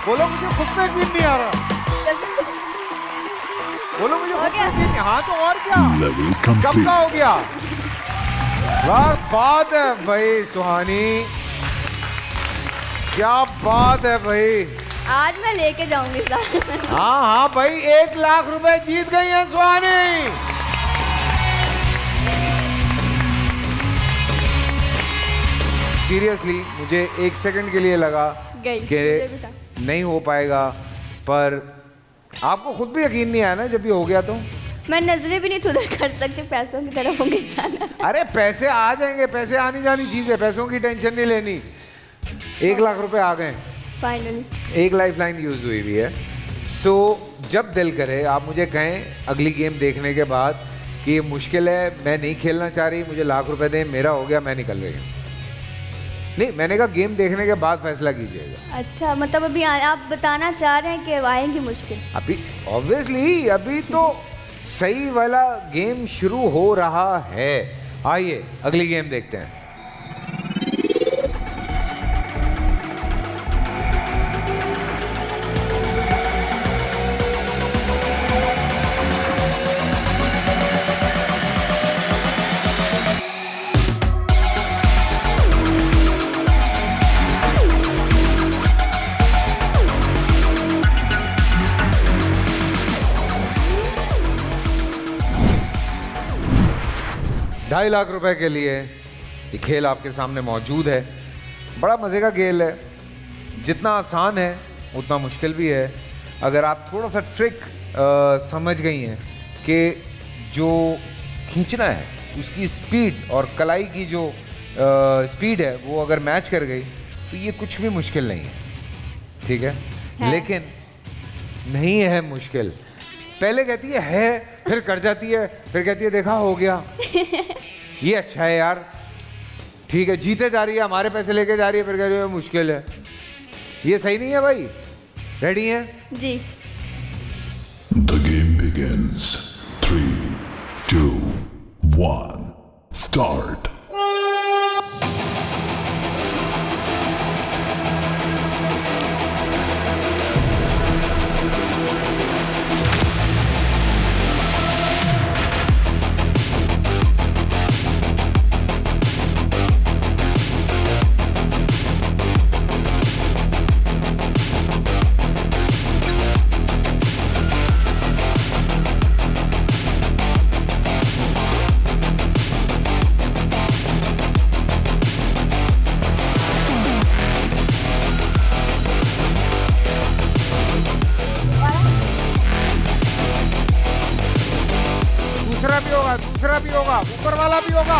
बोलो, मुझे खुद पे यकीन नहीं आ रहा। बोलो मुझे खुद पे यकीन नहीं। हाँ तो और क्या, कब का हो गया? वाह बात है भाई सुहानी, क्या बात है भाई। आज मैं लेके जाऊंगी सर। हाँ भाई, 1 लाख रुपए जीत गई हैं सुहानी। सीरियसली मुझे 1 सेकंड के लिए लगा कि नहीं हो पाएगा, पर आपको खुद भी यकीन नहीं आया ना जब ये हो गया तो? मैं नजरें भी नहीं उधर कर सकती, पैसों की तरफ होंगे जाना। अरे पैसे आ जाएंगे, पैसे आनी जानी चीज है, पैसों की टेंशन नहीं लेनी। 1 लाख रुपए आ गए फाइनली। 1 लाइफलाइन यूज हुई हुई है। सो जब दिल करे आप मुझे कहें अगली गेम देखने के बाद कि ये मुश्किल है, मैं नहीं खेलना चाह रही, मुझे लाख रुपए दें, मेरा हो गया, मैं निकल रही हूँ। नहीं, मैंने कहा गेम देखने के बाद फैसला कीजिएगा। अच्छा, मतलब अभी आप बताना चाह रहे हैं कि आएंगी मुश्किल? अभी ऑब्वियसली अभी तो सही वाला गेम शुरू हो रहा है। आइए अगली गेम देखते हैं। $2.5 लाख रुपए के लिए ये खेल आपके सामने मौजूद है। बड़ा मज़े का खेल है, जितना आसान है उतना मुश्किल भी है। अगर आप थोड़ा सा ट्रिक समझ गई हैं कि जो खींचना है उसकी स्पीड और कलाई की जो स्पीड है वो अगर मैच कर गई तो ये कुछ भी मुश्किल नहीं है, ठीक है? लेकिन नहीं है मुश्किल। पहले कहती है फिर कर जाती है, फिर कहती है देखा हो गया। ये अच्छा है यार, ठीक है, जीते जा रही है, हमारे पैसे लेके जा रही है, फिर कह रही है मुश्किल है। ये सही नहीं है भाई। रेडी है जी? The game begins. 3, 2, 1, start. दूसरा भी होगा, ऊपर वाला भी होगा।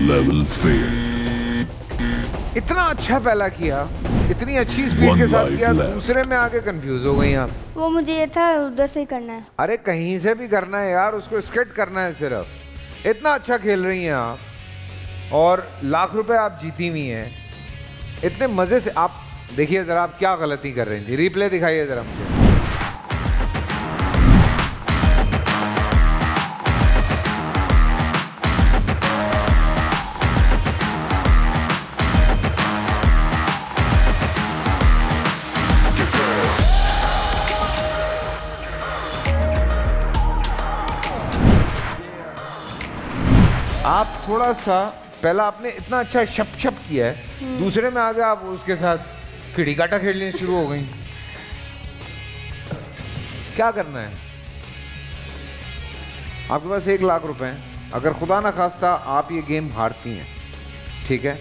Level failed. इतना अच्छा पहला किया, इतनी अच्छी स्पीड के साथ किया, दूसरे में आके कंफ्यूज हो गई आप। वो मुझे ये था उधर से ही करना है। अरे कहीं से भी करना है यार, उसको स्केट करना है सिर्फ। इतना अच्छा खेल रही हैं आप और लाख रुपए आप जीती हुई हैं इतने मजे से। आप देखिए जरा आप क्या गलती कर रही थी, रिप्ले दिखाइए जरा मुझे। आप थोड़ा सा पहला आपने इतना अच्छा छप छप किया है, दूसरे में आगे आप उसके साथ खिड़ी काटा खेलने शुरू हो गई। क्या करना है? आपके पास 1 लाख रुपए हैं। अगर खुदा ना खास्ता आप ये गेम हारती हैं, ठीक है,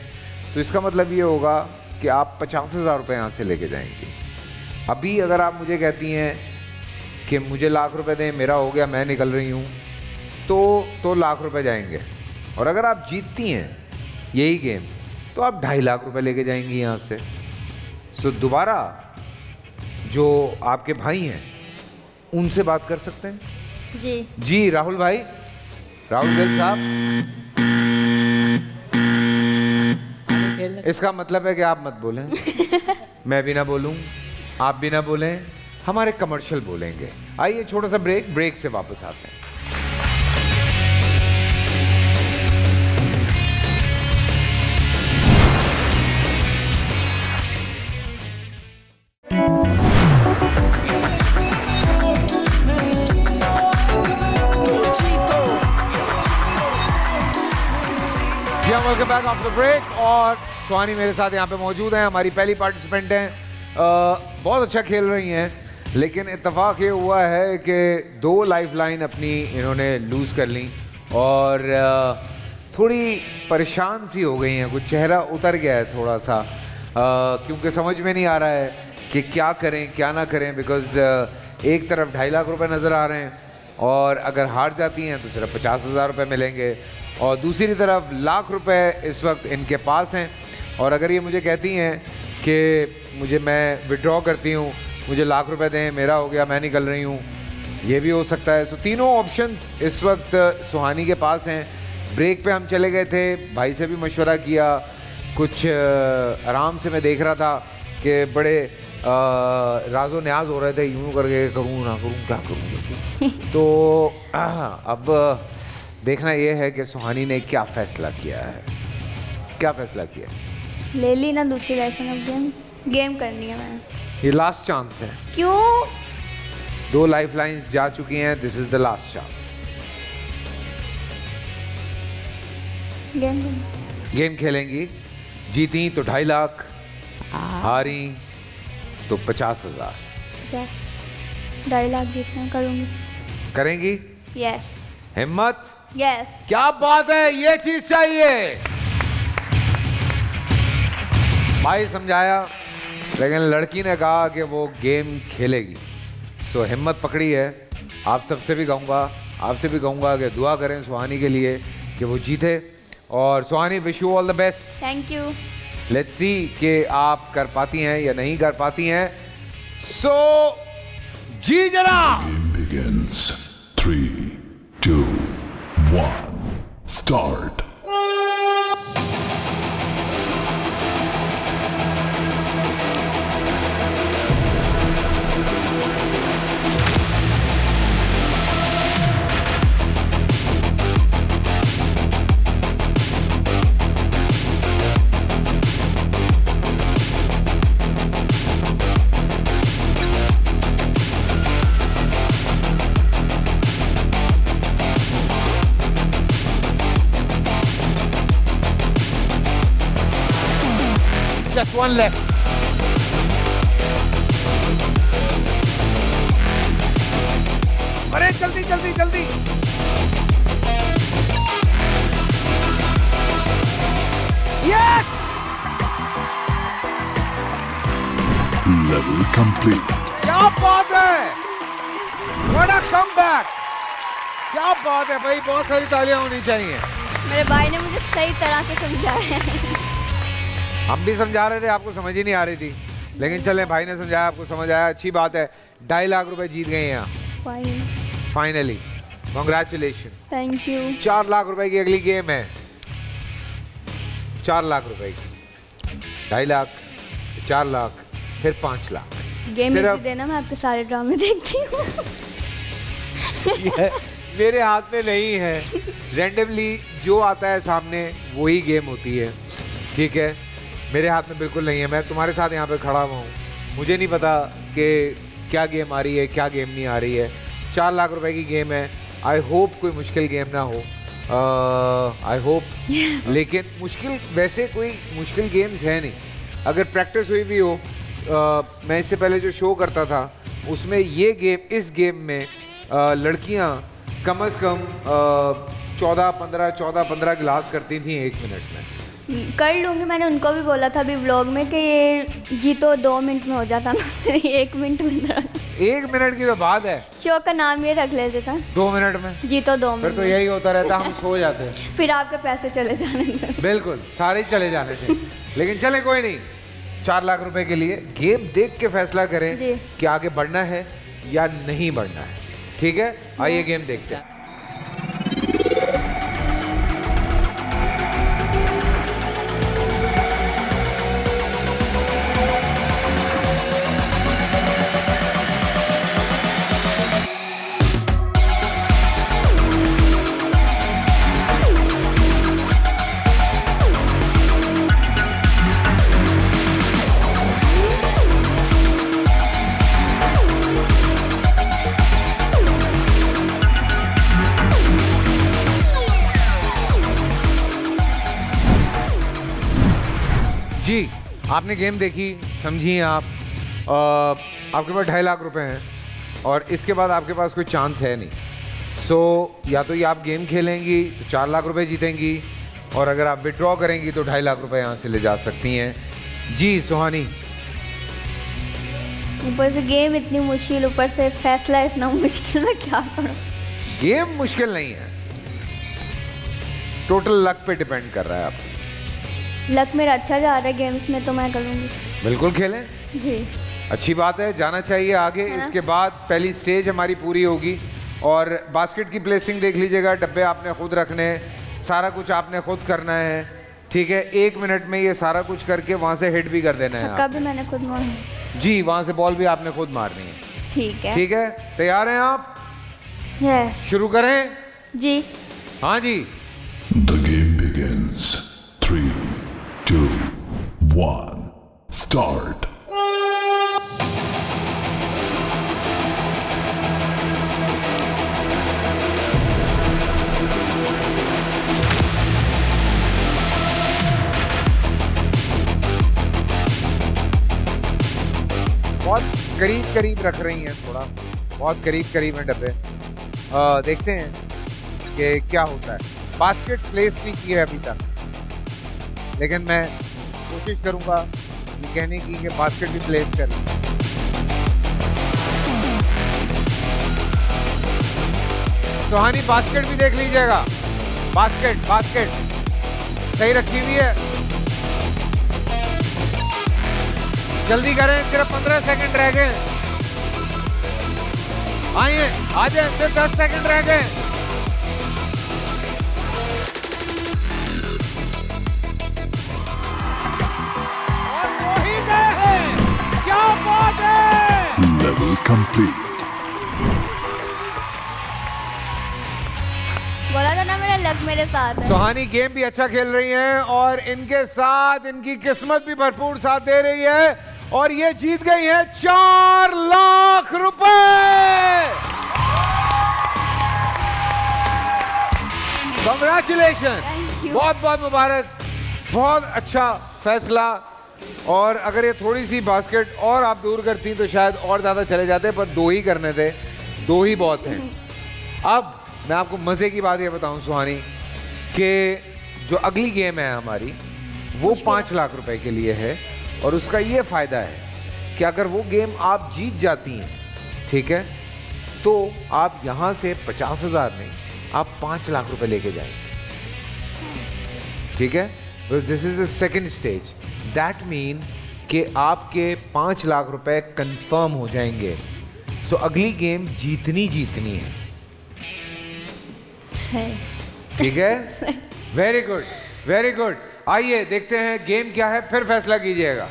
तो इसका मतलब ये होगा कि आप 50,000 रुपये यहाँ से लेके जाएंगी। अभी अगर आप मुझे कहती हैं कि मुझे लाख रुपए दें, मेरा हो गया, मैं निकल रही हूँ, तो लाख रुपए जाएंगे। और अगर आप जीतती हैं यही गेम तो आप 2.5 लाख रुपए लेके जाएंगी यहाँ से। सो दोबारा जो आपके भाई हैं उनसे बात कर सकते हैं। जी राहुल भाई, राहुल गिल साहब, इसका मतलब है कि आप मत बोलें, मैं भी ना बोलूं, आप भी ना बोलें, हमारे कमर्शियल बोलेंगे। आइए छोटा सा ब्रेक से वापस आते हैं। Welcome back after break. और सुहानी मेरे साथ यहाँ पे मौजूद हैं, हमारी पहली पार्टिसिपेंट हैं। बहुत अच्छा खेल रही हैं, लेकिन इत्तेफाक ये हुआ है कि 2 लाइफ लाइन अपनी इन्होंने लूज़ कर ली और थोड़ी परेशान सी हो गई हैं, कुछ चेहरा उतर गया है थोड़ा सा, क्योंकि समझ में नहीं आ रहा है कि क्या करें क्या ना करें। बिकॉज़ एक तरफ 2.5 लाख रुपए नज़र आ रहे हैं और अगर हार जाती हैं तो सिर्फ 50,000 रुपये मिलेंगे, और दूसरी तरफ लाख रुपए इस वक्त इनके पास हैं। और अगर ये मुझे कहती हैं कि मैं विड्रॉ करती हूँ, मुझे लाख रुपए दें, मेरा हो गया, मैं निकल रही हूँ, ये भी हो सकता है। सो तीनों ऑप्शंस इस वक्त सुहानी के पास हैं। ब्रेक पे हम चले गए थे, भाई से भी मशवरा किया, कुछ आराम से मैं देख रहा था कि बड़े राजो न्याज हो रहे थे, यूँ करके करूँ ना करूँ, क्या करूँ। तो अब देखना ये है कि सुहानी ने क्या फैसला किया है। क्या फैसला किया? ले ली ना दूसरी लाइफ में, गेम करनी है मैंने। ये लास्ट चांस है। क्यों? 2 लाइफ लाइन्स जा चुकी हैं, this is the last chance. Game खेलेंगी, जीती तो 2.5 लाख, हारी तो 50,000। 2.5 लाख जीतना करूँगी। करेंगी? यस। हिम्मत? यस। क्या बात है, ये चीज चाहिए। भाई समझाया, लेकिन लड़की ने कहा कि वो गेम खेलेगी। सो हिम्मत पकड़ी है। आप सबसे भी कहूँगा, आपसे भी कहूँगा कि दुआ करें सुहानी के लिए कि वो जीते। और Suhani, wish you all the best. Thank you. Let's see कि आप कर पाती हैं या नहीं कर पाती हैं। सो जी जनाब। Game begins. 3, 2, 1. Start. Just one left. अरे जल्दी जल्दी जल्दी। Yes! Level complete. क्या बात है? What a comeback! क्या बात है भाई, बहुत सारी तालियां होनी चाहिए। मेरे भाई ने मुझे सही तरह से समझाया है। हम भी समझा रहे थे, आपको समझ ही नहीं आ रही थी, लेकिन चलें भाई ने समझाया, आपको समझ आया, अच्छी बात है। 2.5 लाख रुपए जीत गए हैं आप finally. Congratulation. Thank you. 4 lakh रुपए की अगली गेम है। 4 लाख रुपए की, 2.5 लाख, 4 लाख, फिर 5 लाख। गेम जीत देना, मैं आपके सारे ड्रामे देखती हूँ। मेरे हाथ में नहीं है, रैंडमली जो आता है सामने वही गेम होती है, ठीक है। मेरे हाथ में बिल्कुल नहीं है, मैं तुम्हारे साथ यहाँ पे खड़ा हुआ हूँ, मुझे नहीं पता कि क्या गेम आ रही है क्या गेम नहीं आ रही है। 4 लाख रुपए की गेम है। आई होप कोई मुश्किल गेम ना हो, आई होप। लेकिन मुश्किल, वैसे कोई मुश्किल गेम्स है नहीं, अगर प्रैक्टिस हुई भी हो। मैं इससे पहले जो शो करता था उसमें ये गेम, इस गेम में लड़कियाँ कम से कम 14-15 गिलास करती थी 1 मिनट में। कर लूँगी, मैंने उनको भी बोला था अभी व्लॉग में कि ये जीतो 2 मिनट में हो जाता ना। 1 मिनट में। 1 मिनट की तो बात है, शो का नाम ये रख लेते था 2 मिनट में जीतो 2 मिनट। फिर तो यही होता रहता, हम सो जाते हैं। फिर आपके पैसे चले जाने थे। बिल्कुल, सारे ही चले जाने थे। लेकिन चले कोई नहीं, 4 लाख रुपए के लिए गेम देख के फैसला करें कि आगे बढ़ना है या नहीं बढ़ना है, ठीक है। आइए गेम देखते हैं। जी, आपने गेम देखी, समझी आप, आपके पास 2.5 लाख रुपए हैं और इसके बाद आपके पास कोई चांस है नहीं। सो या तो ये आप गेम खेलेंगी तो 4 लाख रुपए जीतेंगी, और अगर आप विड्रॉ करेंगी तो 2.5 लाख रुपए यहाँ से ले जा सकती हैं। जी सुहानी। ऊपर से गेम इतनी मुश्किल, ऊपर से फैसला इतना मुश्किल, मैं क्या करूं? गेम मुश्किल नहीं है, टोटल लक पे डिपेंड कर रहा है। आप लक मेरा अच्छा जा रहा है गेम्स में, तो मैं करूँगी। बिल्कुल खेलें जी, अच्छी बात है, जाना चाहिए आगे। हाँ। इसके बाद पहली स्टेज हमारी पूरी होगी और बास्केट की प्लेसिंग देख लीजिएगा, डब्बे आपने खुद रखने हैं, सारा कुछ आपने खुद करना है, ठीक है। 1 मिनट में ये सारा कुछ करके वहाँ से हिट भी कर देना है। छक्का भी मैंने खुद मारा जी, वहाँ से बॉल भी आपने खुद मारनी है, ठीक है। ठीक है। तैयार हैं आप? यस। शुरू करें? जी हाँ जी। The game begins. 3, 2, 1. Start. बहुत करीब करीब रख रही हैं, थोड़ा बहुत करीब करीब हैं डब्बे। देखते हैं कि क्या होता है। बास्केट प्लेस नहीं की है अभी तक, लेकिन मैं कोशिश करूंगा ये कहने की कि बास्केट भी प्लेस करें। सुहानी बास्केट भी देख लीजिएगा, बास्केट बास्केट सही रखी हुई है। जल्दी करें, सिर्फ 15 सेकंड रह गए। आइए आ जाए, 10 सेकंड रह गए। और वो ही गए हैं, क्या बात है। Level complete. बोला था ना मेरा लक मेरे साथ है। सुहानी गेम भी अच्छा खेल रही हैं और इनके साथ इनकी किस्मत भी भरपूर साथ दे रही है और ये जीत गई है 4 लाख रुपए। Congratulations, बहुत बहुत मुबारक, बहुत अच्छा फैसला। और अगर ये थोड़ी सी बास्केट और आप दूर करती तो शायद और ज्यादा चले जाते, पर 2 ही करने थे, 2 ही बहुत हैं। अब मैं आपको मजे की बात ये बताऊं सुहानी कि जो अगली गेम है हमारी वो 5 लाख रुपए के लिए है और उसका ये फायदा है कि अगर वो गेम आप जीत जाती हैं, ठीक है, तो आप यहां से 50,000 नहीं, आप 5 लाख रुपए लेके जाएंगे, ठीक है। This is the second stage. That mean कि आपके 5 लाख रुपए कंफर्म हो जाएंगे। सो अगली गेम जीतनी है, ठीक है। Very good, very good. आइए देखते हैं गेम क्या है, फिर फैसला कीजिएगा।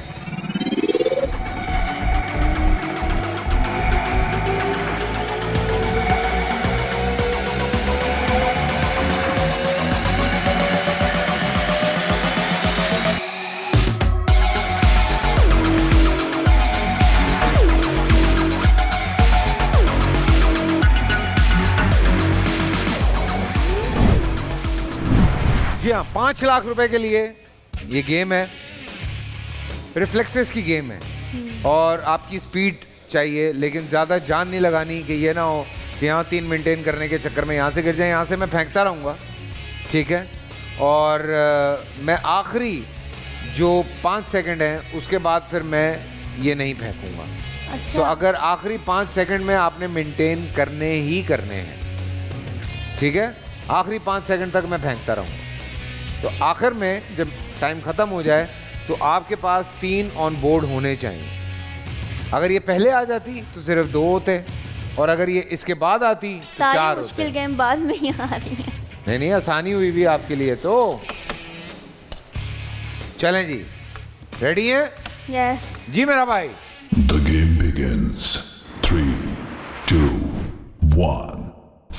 जी हाँ, 5 लाख रुपए के लिए ये गेम है, रिफ्लेक्सेस की गेम है और आपकी स्पीड चाहिए, लेकिन ज़्यादा जान नहीं लगानी कि ये ना हो कि यहाँ 3 मेंटेन करने के चक्कर में यहाँ से गिर जाए। यहाँ से मैं फेंकता रहूँगा, ठीक है। और मैं आखिरी जो 5 सेकंड हैं उसके बाद फिर मैं ये नहीं फेंकूँगा। अच्छा। तो अगर आखिरी 5 सेकंड में आपने मेंटेन करने ही करने हैं, ठीक है, आखिरी 5 सेकंड तक मैं फेंकता रहूँगा। तो आखिर में जब टाइम ख़त्म हो जाए तो आपके पास 3 ऑन बोर्ड होने चाहिए। अगर ये पहले आ जाती तो सिर्फ 2 होते और अगर ये इसके बाद आती तो 4 होते। मुश्किल गेम बाद में ही आ रही है। नहीं, आसानी हुई भी आपके लिए। तो चलें जी, रेडी हैं? यस जी मेरा भाई। The game begins. 3, 2, 1,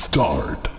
start.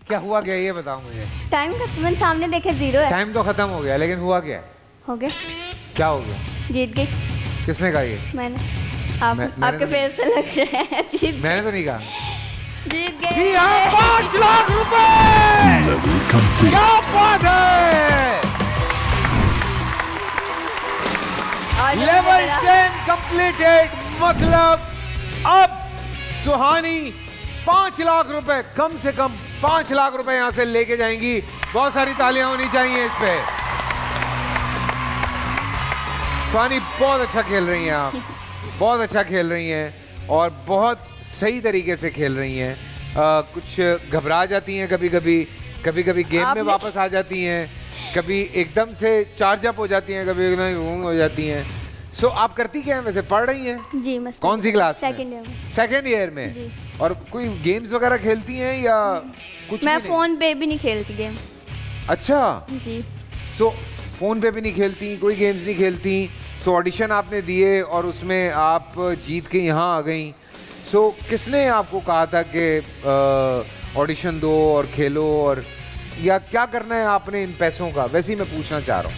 क्या हुआ क्या ये बताओ मुझे। टाइम खत्म, सामने देखे 0 है। टाइम तो खत्म हो गया, लेकिन हुआ क्या? हो गया। क्या हो गया? जीत गई। किसने कहा ये? मैंने। आपके फेस से लग रहा है जीत। मैंने तो नहीं कहा। जीत गए। जी हाँ, 5 लाख रुपए। क्या बात है। Level 10 completed. मतलब अब सुहानी 5 लाख रुपए, कम से कम 5 लाख रुपए यहां से लेके जाएंगी। बहुत सारी तालियां होनी चाहिए इस पे। सुहानी बहुत अच्छा खेल रही हैं आप, बहुत अच्छा खेल रही हैं और बहुत सही तरीके से खेल रही हैं। कुछ घबरा जाती हैं कभी कभी गेम में वापस आ जाती हैं, कभी एकदम से चार्ज अप हो जाती हैं, कभी एकदम हो जाती हैं। सो आप करती क्या है वैसे? पढ़ रही हैं? जी मैं। कौन सी क्लास? सेकंड ईयर में। सेकंड ईयर में जी। और कोई गेम्स वगैरह खेलती हैं या कुछ? मैं फोन पे भी नहीं खेलती गेम। अच्छा जी। सो फ़ोन पे भी नहीं खेलती, कोई गेम्स नहीं खेलती। सो ऑडिशन आपने दिए और उसमें आप जीत के यहाँ आ गई। सो किसने आपको कहा था कि ऑडिशन दो और खेलो, और या क्या करना है आपने इन पैसों का? वैसे ही मैं पूछना चाह रहा हूँ।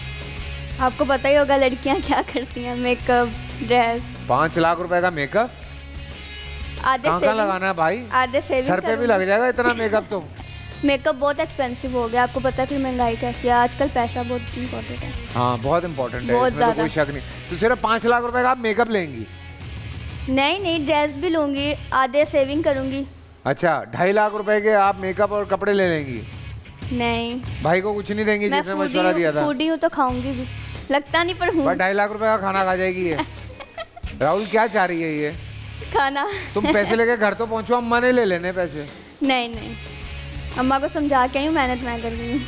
आपको पता ही होगा लड़कियां क्या करती हैं, मेकअप, ड्रेस। 5 लाख रुपए का मेकअप आधे कहाँ लगाना है भाई? आधे सेविंग सर पे भी लग जाएगा इतना मेकअप तो। मेकअप बहुत एक्सपेंसिव हो गया, आपको पता है कि महंगाई कैसी है आजकल, पैसा बहुत इम्पोर्टेंट है। हाँ बहुत इम्पोर्टेंट है, बहुत इसमें तो ज़्यादा। कोई शक नहीं। तो सिर्फ 5 लाख रुपए का आप मेकअप लेंगी? नहीं, ड्रेस भी लूंगी, आधे सेविंग करूंगी। अच्छा, 2.5 लाख रुपए के आप मेकअप और कपड़े ले लेंगी? नहीं, भाई को कुछ नहीं देंगी मैं जिसने मशवरा दिया था? फूडी हूँ तो खाऊंगी भी, लगता नहीं पर हूँ। 2.5 लाख रुपए का खाना खा जाएगी ये। राहुल क्या चाह रही है ये? खाना। तुम पैसे लेके घर तो पहुंचो, अम्मा ने ले लेने पैसे। नहीं, अम्मा को समझा के आई हूँ, मेहनत मैं कर रही हूँ।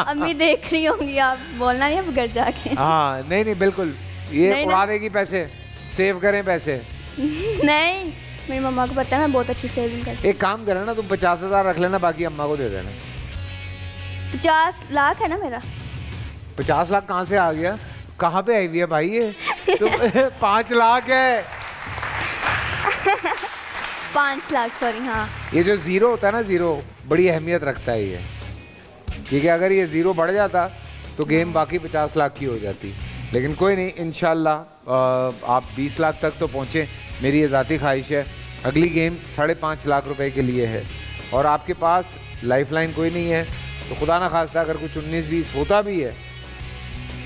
अम्मी देख रही होंगी, आप बोलना नहीं अब घर जाके। हाँ नहीं बिल्कुल, ये उड़ा देगी पैसे, सेव करें पैसे। नहीं, मेरी मम्मा को पता है मैं बहुत अच्छी सेविंग करती हूँ। एक काम करें ना, तुम 50,000 रख लेना, बाकी अम्मा को दे देना। 50 लाख है ना मेरा। 50 लाख कहाँ से आ गया? कहाँ पे आई हुई है भाई ये? तो 5 लाख है। 5 लाख, सॉरी। हाँ, ये जो जीरो होता है ना, जीरो बड़ी अहमियत रखता है ये। ठीक है, अगर ये जीरो बढ़ जाता तो गेम बाकी 50 लाख की हो जाती। लेकिन कोई नहीं, इंशाल्लाह आप 20 लाख तक तो पहुँचे, मेरी ये ज़ाती ख्वाहिश है। अगली गेम 5.5 लाख रुपए के लिए है और आपके पास लाइफलाइन कोई नहीं है, तो खुदा ना खास्ता अगर कुछ 19-20 होता भी है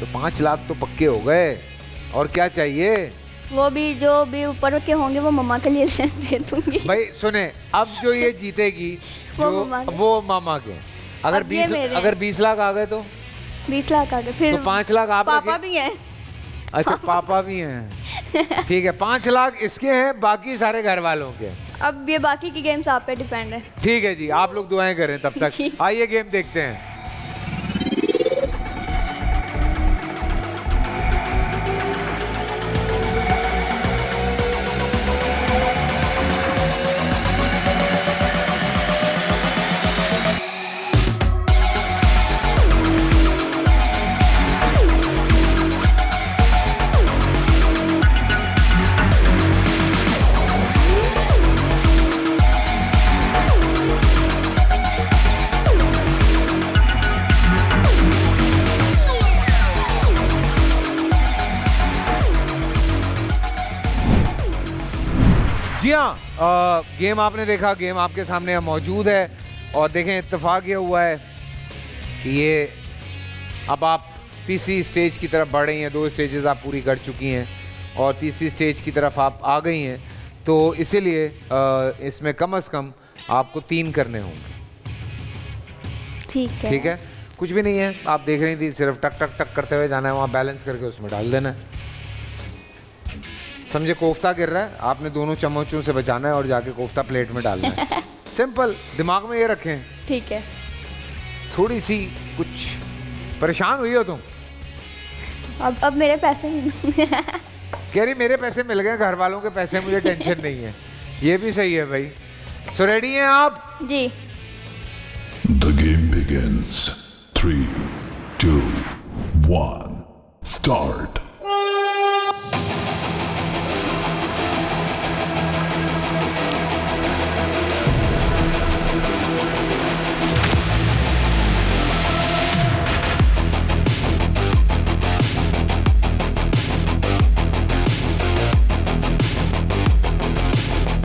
तो 5 लाख तो पक्के हो गए। और क्या चाहिए? वो भी जो भी ऊपर के होंगे वो मम्मा के लिए दे दूंगी। भाई सुने, अब जो ये जीतेगी वो मामा के। अगर 20 लाख आ गए तो 20 लाख आ गए, फिर तो 5 लाख आप पापा भी हैं। अच्छा, पापा भी हैं। ठीक है, 5 लाख इसके हैं, बाकी सारे घर वालों के। अब ये बाकी की गेम्स आप पे डिपेंड है। ठीक है जी, आप लोग दुआएं करें तब तक। आइए गेम देखते हैं। जी हाँ, गेम आपने देखा, गेम आपके सामने मौजूद है। और देखें, इत्तेफाक ये हुआ है कि ये अब आप तीसरी स्टेज की तरफ बढ़ रही हैं। 2 स्टेजेस आप पूरी कर चुकी हैं और तीसरी स्टेज की तरफ आप आ गई हैं, तो इसीलिए इसमें कम से कम आपको 3 करने होंगे। ठीक है, कुछ भी नहीं है, आप देख रही थी, सिर्फ टक टक टक करते हुए जाना है, वहाँ बैलेंस करके उसमें डाल देना है। समझे, कोफ्ता गिर रहा है, आपने दोनों चम्मचों से बचाना है और जाके कोफ्ता प्लेट में डालना है। सिंपल, दिमाग में ये रखें। ठीक है। थोड़ी सी कुछ परेशान हुई हो तुम? अब मेरे पैसे कह रही मेरे पैसे मिल गए, घर वालों के पैसे, मुझे टेंशन नहीं है। ये भी सही है भाई। सो रेडी हैं आप? जी। The game begins. 3, 2, 1, start.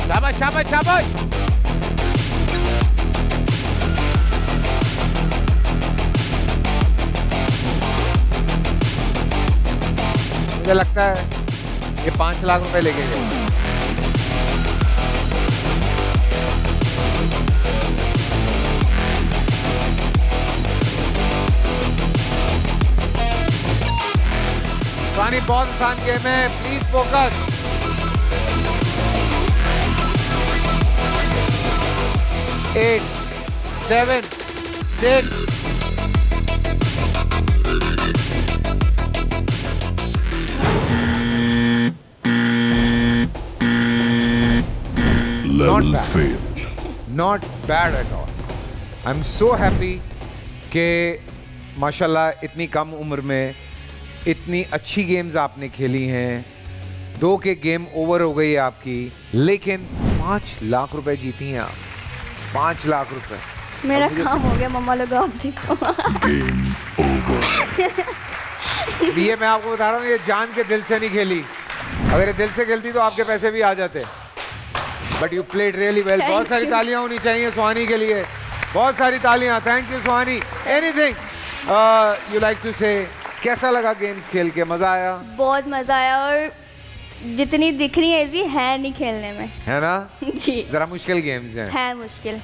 शाबाश शाबाश शाबाश। मुझे लगता है ये 5 लाख रुपए लेके गए। पानी बहुत आसान गेम है, please focus. Eight, 7, 6. Level fail. Not bad at all. I'm so happy कि माशाल्लाह इतनी कम उम्र में इतनी अच्छी गेम्स आपने खेली हैं। 2 के गेम ओवर हो गई है आपकी, लेकिन 5 लाख रुपए जीती हैं आप। 5 लाख रुपए मेरा काम हो गया, मम्मा लोग आप देखो। ये मैं आपको बता रहा हूँ, ये जान के दिल से नहीं खेली। अगर ये दिल से खेलती तो आपके पैसे भी आ जाते। But you played really well. बहुत सारी तालियां होनी चाहिए सुहानी के लिए, बहुत सारी तालियां। Thank you Suhani. Anything you like to say? कैसा लगा गेम्स खेल के? मजा आया? बहुत मजा आया, और जितनी दिख रही है इजी है नहीं खेलने में, है ना? जी जरा मुश्किल गेम्स हैं। है मुश्किल।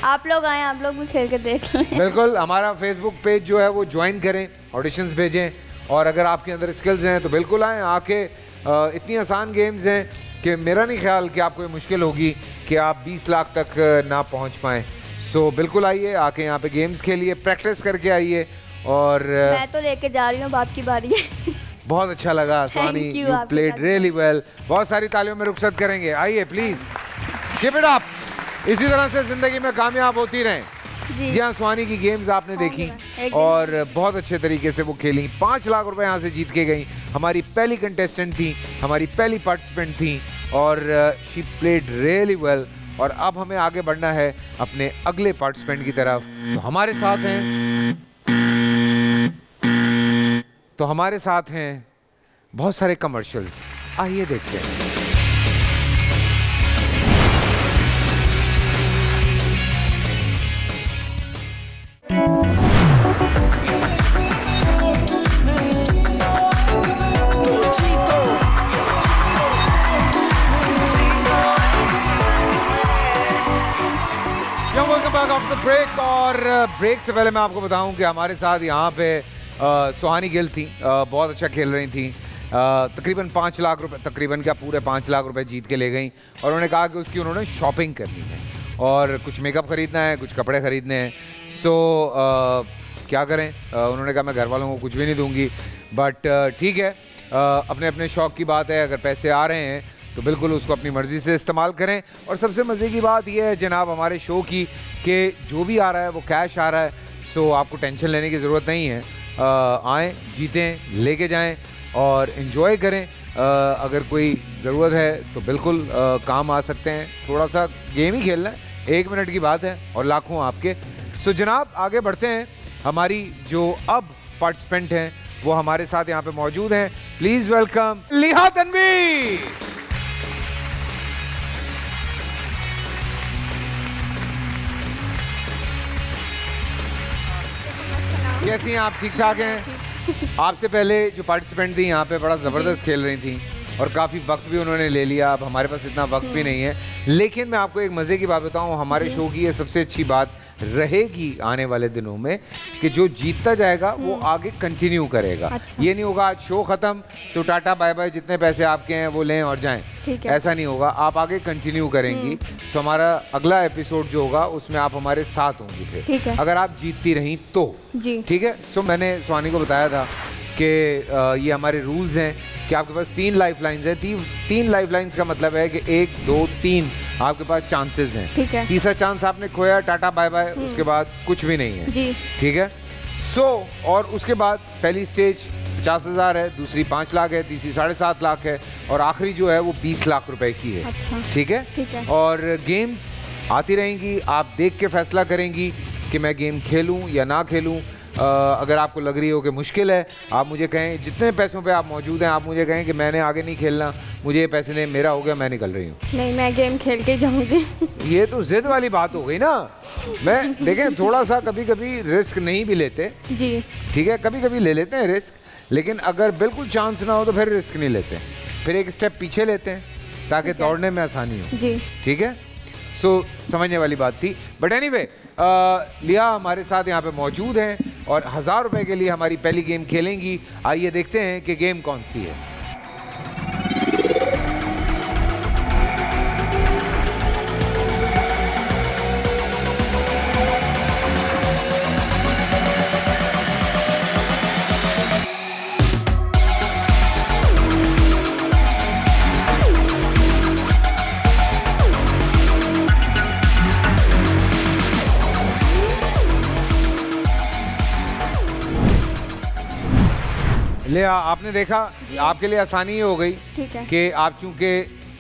आप लोग आए, आप लोग भी खेल के देख लें। बिल्कुल, हमारा फेसबुक पेज जो है वो ज्वाइन करें, ऑडिशंस भेजें, और अगर आपके अंदर स्किल्स हैं तो बिल्कुल आएँ आके। इतनी आसान गेम्स हैं कि मेरा नहीं ख्याल कि आपको ये मुश्किल होगी कि आप 20 लाख तक ना पहुंच पाएँ। सो बिल्कुल आइए, आके यहाँ पे गेम्स खेलिए, प्रैक्टिस करके आइए। और मैं तो लेके जा रही हूँ, बाप की बारी है। बहुत अच्छा लगा सुहानी, यू प्लेड रियली वेल। बहुत सारी तालियों में रुखसत करेंगे। आइए प्लीज, कीप इट अप। इसी तरह से जिंदगी में कामयाब होती रहें। जी हाँ, सुहानी की गेम्स आपने देखी और बहुत अच्छे तरीके से वो खेली। 5 लाख रुपए यहाँ से जीत के गई। हमारी पहली कंटेस्टेंट थी, हमारी पहली पार्टिसिपेंट थी, और शी प्लेड रियली वेल। और अब हमें आगे बढ़ना है अपने अगले पार्टिसिपेंट की तरफ। तो हमारे साथ हैं बहुत सारे कमर्शियल्स। आइए देखते हैं। ब्रेक। और ब्रेक से पहले मैं आपको बताऊं कि हमारे साथ यहाँ पे सुहानी गिल थी, बहुत अच्छा खेल रही थी। तकरीबन 5 लाख रुपए, तकरीबन क्या पूरे 5 लाख रुपए जीत के ले गई। और उन्होंने कहा कि उसकी उन्होंने शॉपिंग करनी है और कुछ मेकअप खरीदना है, कुछ कपड़े खरीदने हैं। सो क्या करें, उन्होंने कहा मैं घर वालों को कुछ भी नहीं दूंगी, बट ठीक है, अपने अपने शौक़ की बात है। अगर पैसे आ रहे हैं तो बिल्कुल उसको अपनी मर्ज़ी से इस्तेमाल करें। और सबसे मज़े की बात यह है जनाब हमारे शो की कि जो भी आ रहा है वो कैश आ रहा है। सो आपको टेंशन लेने की ज़रूरत नहीं है। आएँ, जीतें, लेके जाएं और इन्जॉय करें। अगर कोई ज़रूरत है तो बिल्कुल काम आ सकते हैं। थोड़ा सा गेम ही खेलना है, 1 मिनट की बात है और लाखों आपके। सो जनाब आगे बढ़ते हैं। हमारी जो अब पार्टिसिपेंट हैं वो हमारे साथ यहाँ पे मौजूद हैं। प्लीज़ वेलकम लिहा तनवीर। कैसी हैं आप? ठीक ठाक हैं? आपसे पहले जो पार्टिसिपेंट थी यहाँ पे बड़ा ज़बरदस्त खेल रही थी और काफ़ी वक्त भी उन्होंने ले लिया। अब हमारे पास इतना वक्त भी नहीं है, लेकिन मैं आपको एक मज़े की बात बताऊँ, हमारे शो की ये सबसे अच्छी बात रहेगी आने वाले दिनों में कि जो जीतता जाएगा वो आगे कंटिन्यू करेगा। अच्छा। ये नहीं होगा आज शो ख़त्म तो टाटा बाय बाय, जितने पैसे आपके हैं वो लें और जाएं। ऐसा नहीं होगा, आप आगे कंटिन्यू करेंगी। तो हमारा अगला एपिसोड जो होगा उसमें आप हमारे साथ होंगी फिर, अगर आप जीतती रहीं तो। ठीक है। सो मैंने सुहानी को बताया था कि ये हमारे रूल्स हैं कि आपके पास 3 लाइफ लाइन्स हैं। 3 लाइफ लाइन्स का मतलब है कि 1, 2, 3 आपके पास चांसेस हैं। ठीक है। तीसरा चांस आपने खोया, टाटा बाय बाय, उसके बाद कुछ भी नहीं है जी। ठीक है। सो और उसके बाद पहली स्टेज 50,000 है, दूसरी 5 लाख है, तीसरी 7.5 लाख है और आखिरी जो है वो 20 लाख रुपए की है। अच्छा। ठीक है। ठीक है। और गेम्स आती रहेंगी, आप देख के फैसला करेंगी कि मैं गेम खेलूँ या ना खेलूँ। अगर आपको लग रही हो कि मुश्किल है, आप मुझे कहें, जितने पैसों पे आप मौजूद हैं आप मुझे कहें कि मैंने आगे नहीं खेलना, मुझे ये पैसे नहीं, मेरा हो गया, मैं निकल रही हूँ। नहीं, मैं गेम खेल के जाऊँगी। ये तो जिद वाली बात हो गई ना। मैं देखें थोड़ा सा कभी कभी रिस्क नहीं भी लेते जी। ठीक है, कभी कभी ले लेते हैं रिस्क, लेकिन अगर बिल्कुल चांस ना हो तो फिर रिस्क नहीं लेते, फिर एक स्टेप पीछे लेते हैं ताकि दौड़ने में आसानी हो जी। ठीक है। सो समझने वाली बात थी। बट एनीवे, लिया हमारे साथ यहाँ पे मौजूद हैं और 1000 रुपए के लिए हमारी पहली गेम खेलेंगी। आइए देखते हैं कि गेम कौन सी है। ले आपने देखा, आपके लिए आसानी ही हो गई ठीक है। कि आप चूंकि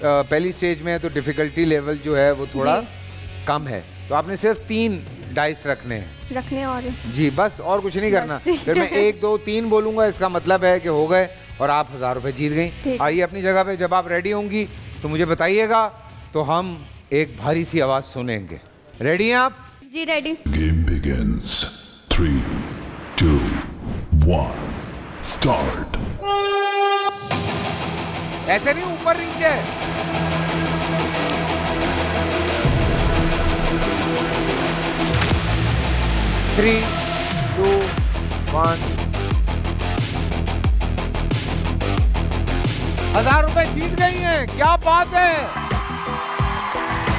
पहली स्टेज में है तो डिफिकल्टी लेवल जो है वो थोड़ा कम है, तो आपने सिर्फ 3 डाइस रखने हैं और जी, बस और कुछ नहीं करना। फिर मैं 1 2 3 बोलूँगा, इसका मतलब है कि हो गए और आप 1000 रुपये जीत गई। आइए अपनी जगह पे, जब आप रेडी होंगी तो मुझे बताइएगा, तो हम एक भारी सी आवाज़ सुनेंगे। रेडी हैं आप? जी रेडी। Game begins. 3, 2, 1, start. ऐसे नहीं, ऊपर नीचे। थ्री, 2, 1। 1000 रुपए जीत गई हैं। क्या बात है,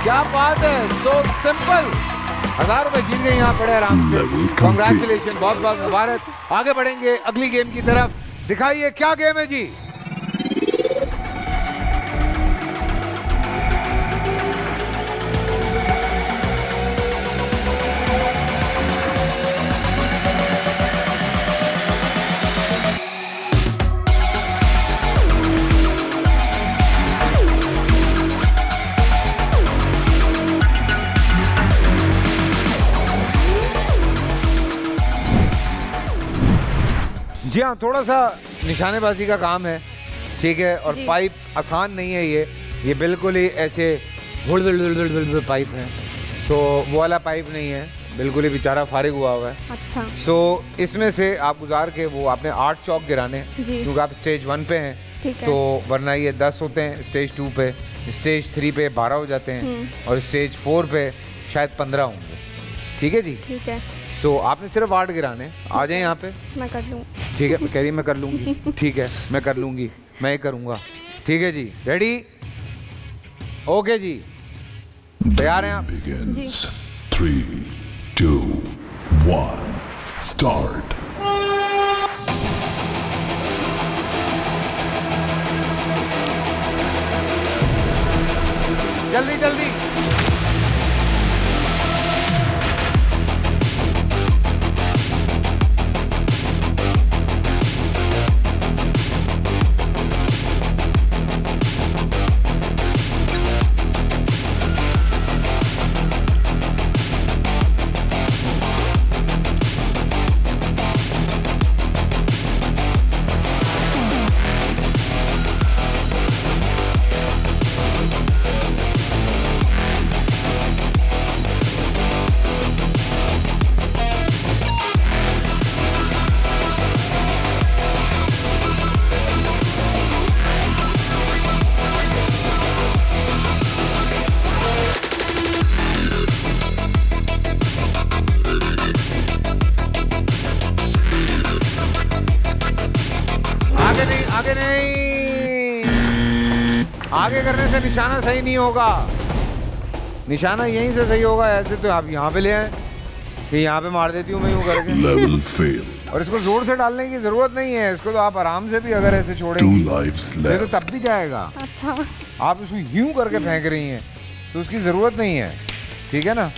क्या बात है, सो सिंपल। 1000 रुपए जीत गई, यहाँ पड़े आराम से। कांग्रेचुलेशन, बहुत बहुत मुबारक। आगे बढ़ेंगे अगली गेम की तरफ। दिखाइए क्या गेम है जी। जी हाँ, थोड़ा सा निशानेबाजी का काम है, ठीक है। और पाइप आसान नहीं है, ये बिल्कुल ही ऐसे पाइप है, तो वो वाला पाइप नहीं है, बिल्कुल ही बेचारा फारिग हुआ हुआ है। अच्छा। सो इसमें से आप गुजार के वो आपने 8 चौक गिराने, क्योंकि आप स्टेज 1 पे हैं, तो वरना ये 10 होते हैं, स्टेज 2 पे, स्टेज 3 पे 12 हो जाते हैं, और स्टेज 4 पे शायद 15 होंगे। ठीक है जी, ठीक है। सो आपने सिर्फ 8 गिराने। आ जाए यहाँ पे, मैं कर लूँ। ठीक है, कह रही मैं कर लूँगी, ठीक है मैं कर लूँगी, मैं ही करूँगा, ठीक है जी। रेडी? ओके जी, तैयार हैं आप? 3, 2, 1, start. जल्दी जल्दी। आगे करने से निशाना सही नहीं होगा, निशाना यहीं से सही होगा। ऐसे तो आप यहाँ पे ले आए कि यहाँ पे मार देती हूँ मैं यूँ करके। Level fail. और इसको जोर से डालने की जरूरत नहीं है, इसको तो आप आराम से भी अगर ऐसे छोड़ेंगी तो तब भी जाएगा। अच्छा। आप इसको यूँ करके फेंक रही हैं तो उसकी जरूरत नहीं है, ठीक है ना।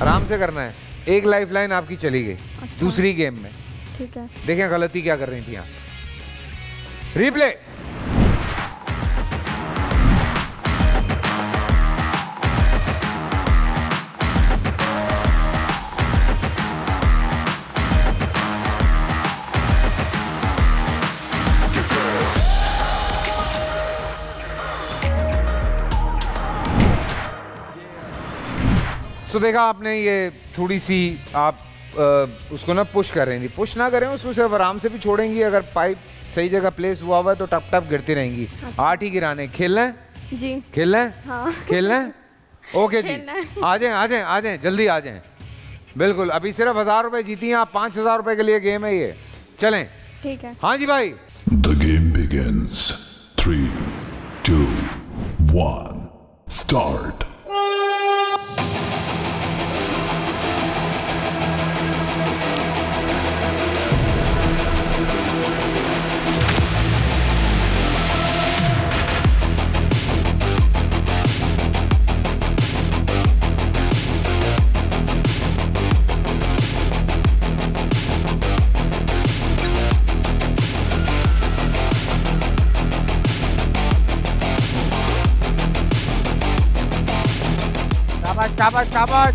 आराम से करना है। एक लाइफ लाइन आपकी चली गई। अच्छा। दूसरी गेम में ठीक है, देखें गलती क्या कर रही थी आप। रिप्ले। तो देखा आपने, ये थोड़ी सी आप उसको ना पुश कर रही थी। पुश ना करें उसको, सिर्फ आराम से भी छोड़ेंगी। अगर पाइप सही जगह प्लेस हुआ हुआ है तो टप टप गिरती रहेंगी। अच्छा। 8 ही गिराने। खेलना है जी? खेलना है? हाँ। खेलना है? ओके जी, आ जाएं आ जाएं आ जाएं, जल्दी आ जाएं। बिल्कुल, अभी सिर्फ 1000 रुपए जीती हैं आप। 5000 रुपए के लिए गेम है ये। चलें। ठीक है। हाँ जी भाई। The game begins. 3, 2, 1, start. शाबाश शाबाश।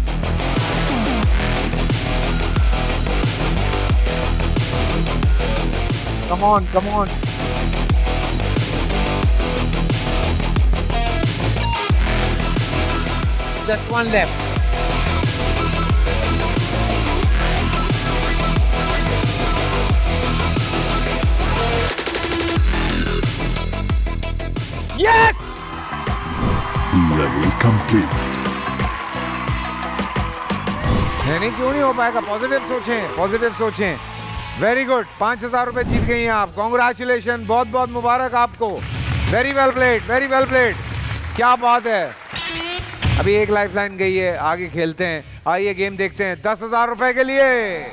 Come on come on. Just one left. Yes! Level complete. नहीं क्यों नहीं हो पाएगा? पॉजिटिव सोचें, पॉजिटिव सोचें। वेरी गुड, 5,000 रुपए जीत गई हैं आप। कॉन्ग्रेचुलेशन, बहुत बहुत मुबारक आपको। Very well played, very well played. क्या बात है। अभी एक लाइफलाइन गई है, आगे खेलते हैं। आइए गेम देखते हैं 10,000 रुपए के लिए।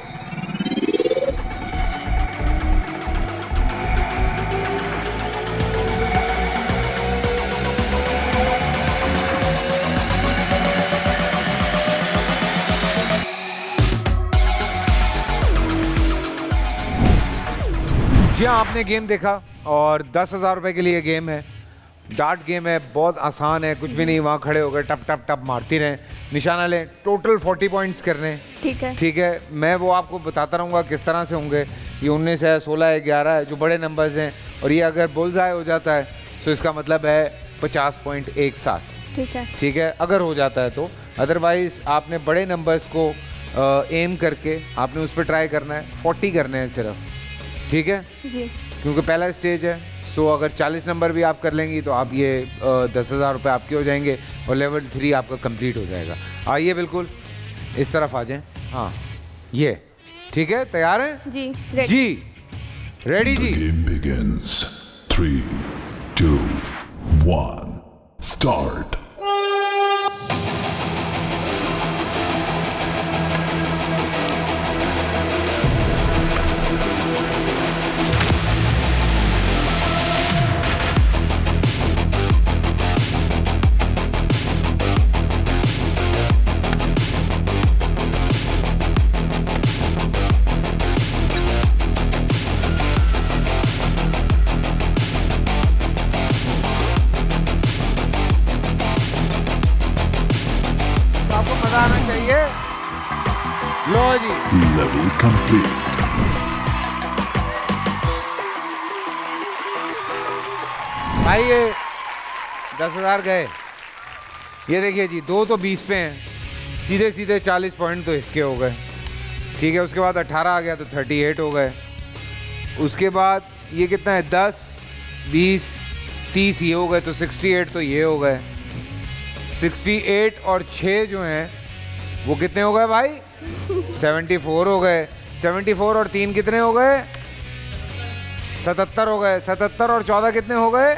जी हाँ, आपने गेम देखा और 10,000 रुपए के लिए गेम है। डार्ट गेम है, बहुत आसान है, कुछ भी नहीं, वहाँ खड़े होकर टप टप टप मारती रहें, निशाना लें। टोटल 40 पॉइंट्स करने। ठीक है ठीक है, मैं वो आपको बताता रहूँगा किस तरह से होंगे। ये 19 है, 16 है, 11 है, जो बड़े नंबर्स हैं। और ये अगर बुलजाय हो जाता है तो इसका मतलब है 50 पॉइंट एक साथ। ठीक है ठीक है, अगर हो जाता है तो। अदरवाइज आपने बड़े नंबर्स को एम करके आपने उस पर ट्राई करना है। 40 करने हैं सिर्फ। ठीक है जी, क्योंकि पहला स्टेज है। सो अगर 40 नंबर भी आप कर लेंगी तो आप ये 10,000 रुपये आपके हो जाएंगे और लेवल 3 आपका कंप्लीट हो जाएगा। आइए बिल्कुल इस तरफ आ जाएं। हाँ ये ठीक है, तैयार हैं जी जी? रेडी The जी? game begins. 3, 2, 1. Start. आपको मजा आना चाहिए। लो जी, Level complete. भाई ये 10,000 गए। ये देखिए जी, 2 तो 20 पे हैं, सीधे सीधे 40 पॉइंट तो इसके हो गए। ठीक है, उसके बाद 18 आ गया तो 38 हो गए। उसके बाद ये कितना है, 10, 20, 30 ये हो गए तो 68 तो ये हो गए। 68 और 6 जो हैं वो कितने हो गए भाई? 74 हो गए। 74 और 3 कितने हो गए? 77 हो गए। 77 और 14 कितने हो गए?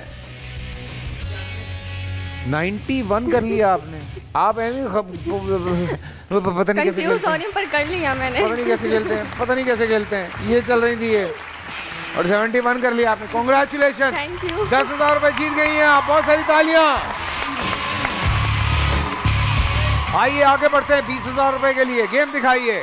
91 कर लिया आपने। आप ऐसे पता नहीं कैसे कंफ्यूज खेलते हो हैं। रही हूँ पर कर लिया मैंने। पता नहीं कैसे खेलते हैं, पता नहीं कैसे खेलते हैं। ये चल रही थी ये, और 71 कर लिया आपने। Congratulation, thank you. 10,000 रुपए जीत गई हैं आप। बहुत सारी तालियां। आइए आगे बढ़ते हैं 20,000 रुपए के लिए। गेम दिखाइए।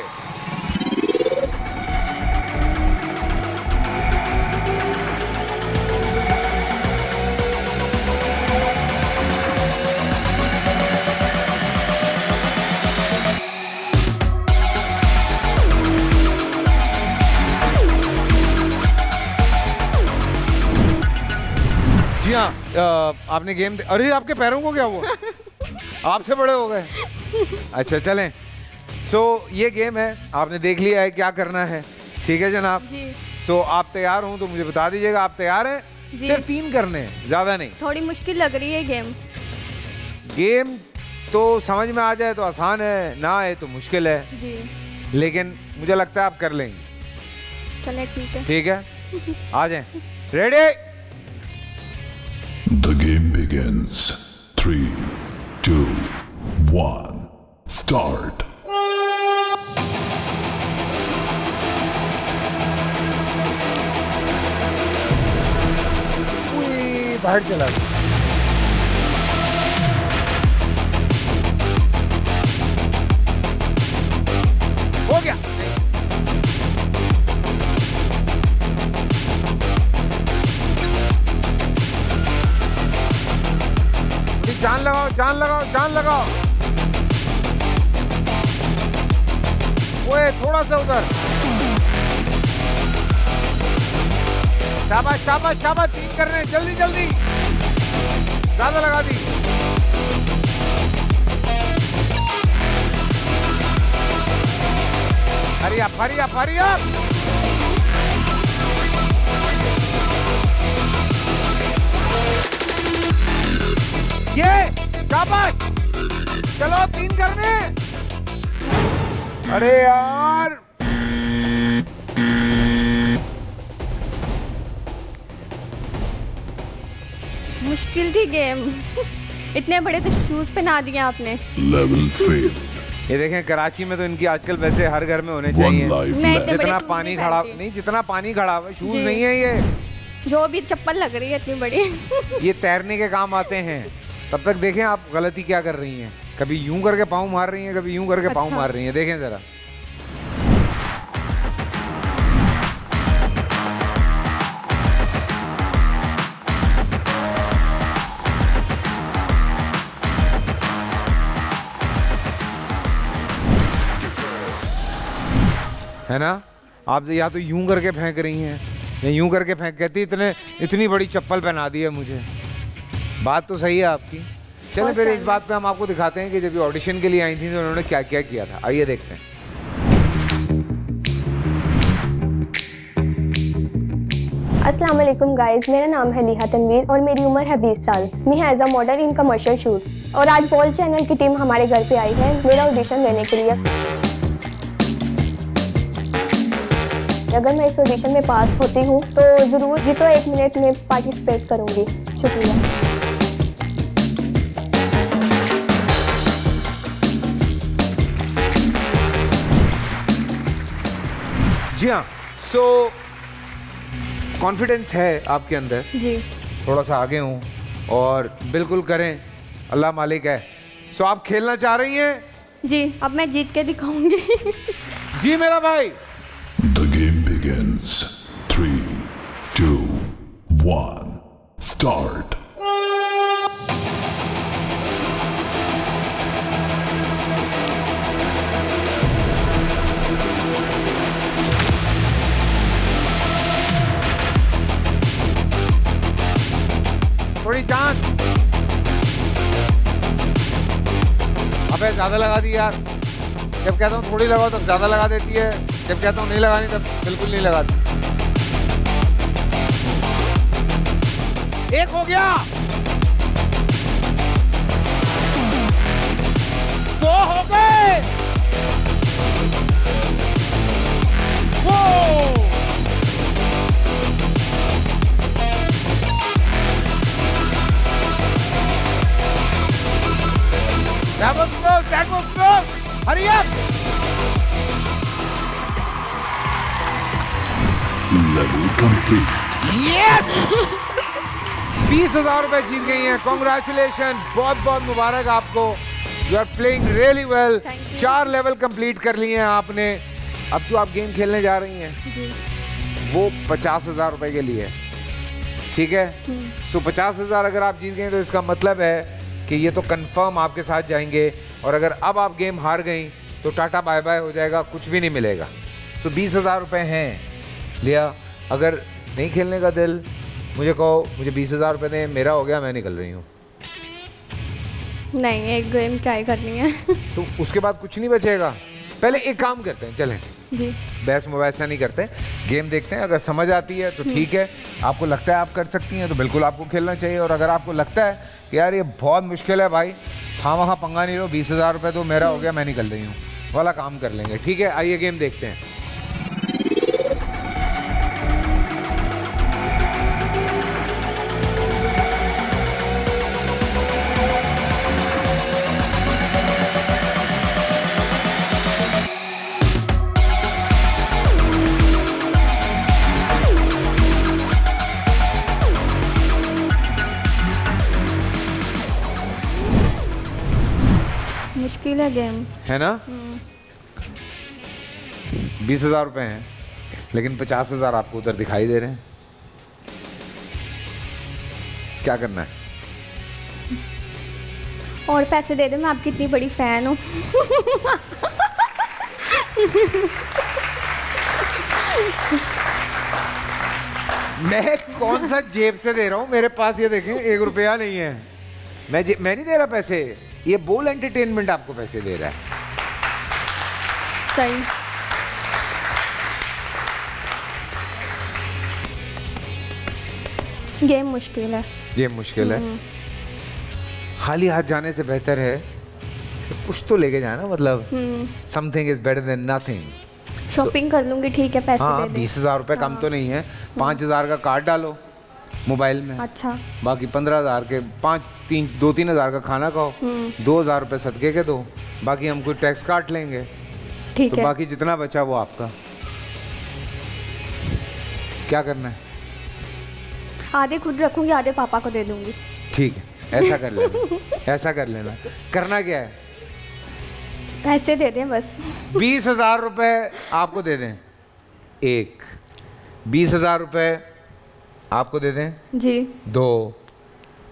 जी हाँ, आपने गेम अरे आपके पैरों को क्या हुआ? आपसे बड़े हो गए। अच्छा चलें। सो ये गेम है, आपने देख लिया है क्या करना है। ठीक है जनाब? जी सो आप तैयार हो तो मुझे बता दीजिएगा। आप तैयार हैं? जी। सिर्फ 3 करने हैं, ज़्यादा नहीं। थोड़ी मुश्किल लग रही है गेम। गेम तो समझ में आ जाए तो आसान है, ना आए तो मुश्किल है, जी लेकिन मुझे लगता है आप कर लेंगे। चले ठीक है। ठीक है, आ जाएं। Ready? The game begins. 3, 2, 1. Start. बाहर चला गया। हो गया। जान लगाओ, जान लगाओ, जान लगाओ। ओए थोड़ा सा उधर। शाबाश शाबाश शाबाश, 3 कर रहे हैं, जल्दी जल्दी, ज्यादा लगा दी। Hurry up hurry up hurry up. ये शाबाश, चलो 3 करने। अरे यार मुश्किल थी गेम। इतने बड़े तो शूज पहना दिए आपने। Level fail. ये देखें, कराची में तो इनकी आजकल वैसे हर घर में होने चाहिए। One life मैं left. इतने बड़े जितना शूज पानी नहीं खड़ा पहनती। नहीं, जितना पानी खड़ा हुआ शूज जी। नहीं है ये। जो भी चप्पल लग रही है इतनी बड़ी। ये तैरने के काम आते हैं। तब तक देखें आप गलती क्या कर रही हैं। कभी यूं करके पाँव मार रही हैं, कभी यूं करके पाँव अच्छा। मार रही हैं। देखें जरा। है ना, आप या तो यूं करके फेंक रही हैं या यूं करके फेंक, कहती इतनी बड़ी चप्पल पहना दी है मुझे। बात तो सही है आपकी। चलें फिर इस बात पे हम आपको दिखाते हैं कि जब ये ऑडिशन के लिए आई थी तो उन्होंने क्या क्या किया था। आइए देखते हैं। अस्सलाम वालेकुम गाइस, मेरा नाम है लिहा तनवीर और मेरी उम्र है 20 साल। मैं as a model in commercial shoots और आज बॉल चैनल की टीम हमारे घर पे आई है मेरा ऑडिशन देने के लिए। अगर मैं इस ऑडिशन में पास होती हूँ तो ज़रूर ये तो 1 मिनट में पार्टिसिपेट करूँगी। शुक्रिया। जी हाँ, सो कॉन्फिडेंस है आपके अंदर। जी थोड़ा सा आगे हूँ और बिल्कुल करें, अल्लाह मालिक है। सो आप खेलना चाह रही हैं? जी, अब मैं जीत के दिखाऊंगी। जी मेरा भाई। The game begins. 3, 2, 1. Start. थोड़ी जान। अबे ज्यादा लगा दी यार। जब कहता हूँ थोड़ी लगाओ तब ज्यादा लगा देती है, जब कहता हूँ नहीं लगानी तब बिल्कुल नहीं लगाती। एक हो गया, 2 हो गए। वो That was close, that was close. Hurry up. Level complete. Yes. 20,000 रुपए जीत गई हैं। Congratulations, बहुत बहुत मुबारक आपको। You are playing really well. 4 level complete कर लिए हैं आपने। अब जो आप गेम खेलने जा रही हैं जी वो 50,000 रुपए के लिए है, ठीक है? सो 50,000 अगर आप जीत गए तो इसका मतलब है कि ये तो कंफर्म आपके साथ जाएंगे और अगर अब आप गेम हार गई तो टाटा बाय बाय हो जाएगा, कुछ भी नहीं मिलेगा। सो 20,000 रुपये हैं। लिया, अगर नहीं खेलने का दिल, मुझे कहो मुझे 20,000 रुपये दें, मेरा हो गया, मैं निकल रही हूँ। नहीं, एक गेम ट्राई करनी है। तो उसके बाद कुछ नहीं बचेगा। पहले एक काम करते हैं, चलें जी बहस मुबैसा नहीं करते, गेम देखते हैं। अगर समझ आती है तो ठीक है, आपको लगता है आप कर सकती हैं तो बिल्कुल आपको खेलना चाहिए। और अगर आपको लगता है कि यार ये बहुत मुश्किल है भाई, हाँ वहाँ पंगा नहीं लो, 20,000 रुपये तो मेरा हो गया, मैं निकल रही हूँ वाला काम कर लेंगे। ठीक है, आइए गेम देखते हैं। मुश्किल है गेम, है ना? 20,000 रुपये हैं लेकिन 50,000 आपको उधर दिखाई दे रहे हैं। क्या करना है? और पैसे दे दो, मैं आपकी इतनी बड़ी फैन हूँ। मैं कौन सा जेब से दे रहा हूँ? मेरे पास ये देखें 1 रुपया नहीं है। मैं नहीं दे रहा पैसे, ये बोल एंटरटेनमेंट आपको पैसे दे रहा है। सही। गेम मुश्किल है। गेम मुश्किल है। खाली हाथ जाने से बेहतर है कि कुछ तो लेके जाना, मतलब something is better than nothing. Shopping कर लूंगी, ठीक है, पैसे हाँ, दे दे। 20,000 रुपये कम तो नहीं है। 5,000 का कार्ड डालो मोबाइल में। अच्छा। बाकी 15,000 के 2-3 हज़ार का खाना खाओ। 2,000 रुपये सदके के दो, बाकी हम कोई टैक्स काट लेंगे। ठीक तो है। बाकी जितना बचा वो आपका। क्या करना है? आधे खुद रखूंगी, आधे पापा को दे दूंगी। ठीक है, ऐसा कर लेना। ऐसा कर लेना। करना क्या है? पैसे दे दें बस। 20,000 रुपये आपको दे दें। 20,000 रुपये आपको दे दें। जी। 2,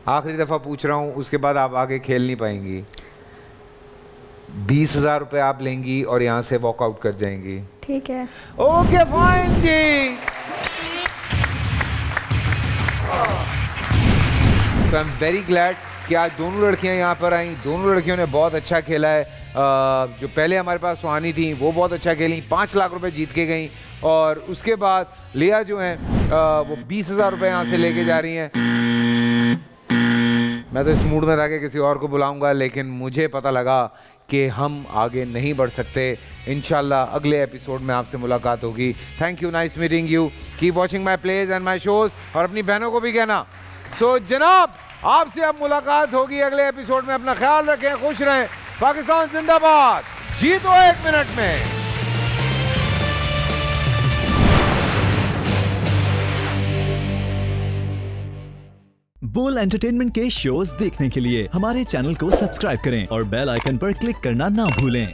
आखिरी दफ़ा पूछ रहा हूँ, उसके बाद आप आगे खेल नहीं पाएंगी। 20,000 रुपये आप लेंगी और यहाँ से वॉकआउट कर जाएंगी। ठीक है। ओके फाइन जी। तो आई एम वेरी ग्लैड कि आज दोनों लड़कियां यहाँ पर आई। दोनों लड़कियों ने बहुत अच्छा खेला है। जो पहले हमारे पास सुहानी थी वो बहुत अच्छा खेली, 5 लाख रुपए जीत के गई। और उसके बाद लिया जो है वो 20,000 रुपये यहाँ से लेके जा रही हैं। मैं तो इस मूड में था कि किसी और को बुलाऊंगा, लेकिन मुझे पता लगा कि हम आगे नहीं बढ़ सकते। इंशाल्लाह अगले एपिसोड में आपसे मुलाकात होगी। Thank you, nice meeting you. Keep watching my plays and my shows. और अपनी बहनों को भी कहना। सो जनाब, आपसे अब मुलाकात होगी अगले एपिसोड में। अपना ख्याल रखें, खुश रहें। पाकिस्तान जिंदाबाद। जीतो 1 मिनट में। बोल एंटरटेनमेंट के शोज देखने के लिए हमारे चैनल को सब्सक्राइब करें और बेल आइकन पर क्लिक करना ना भूलें।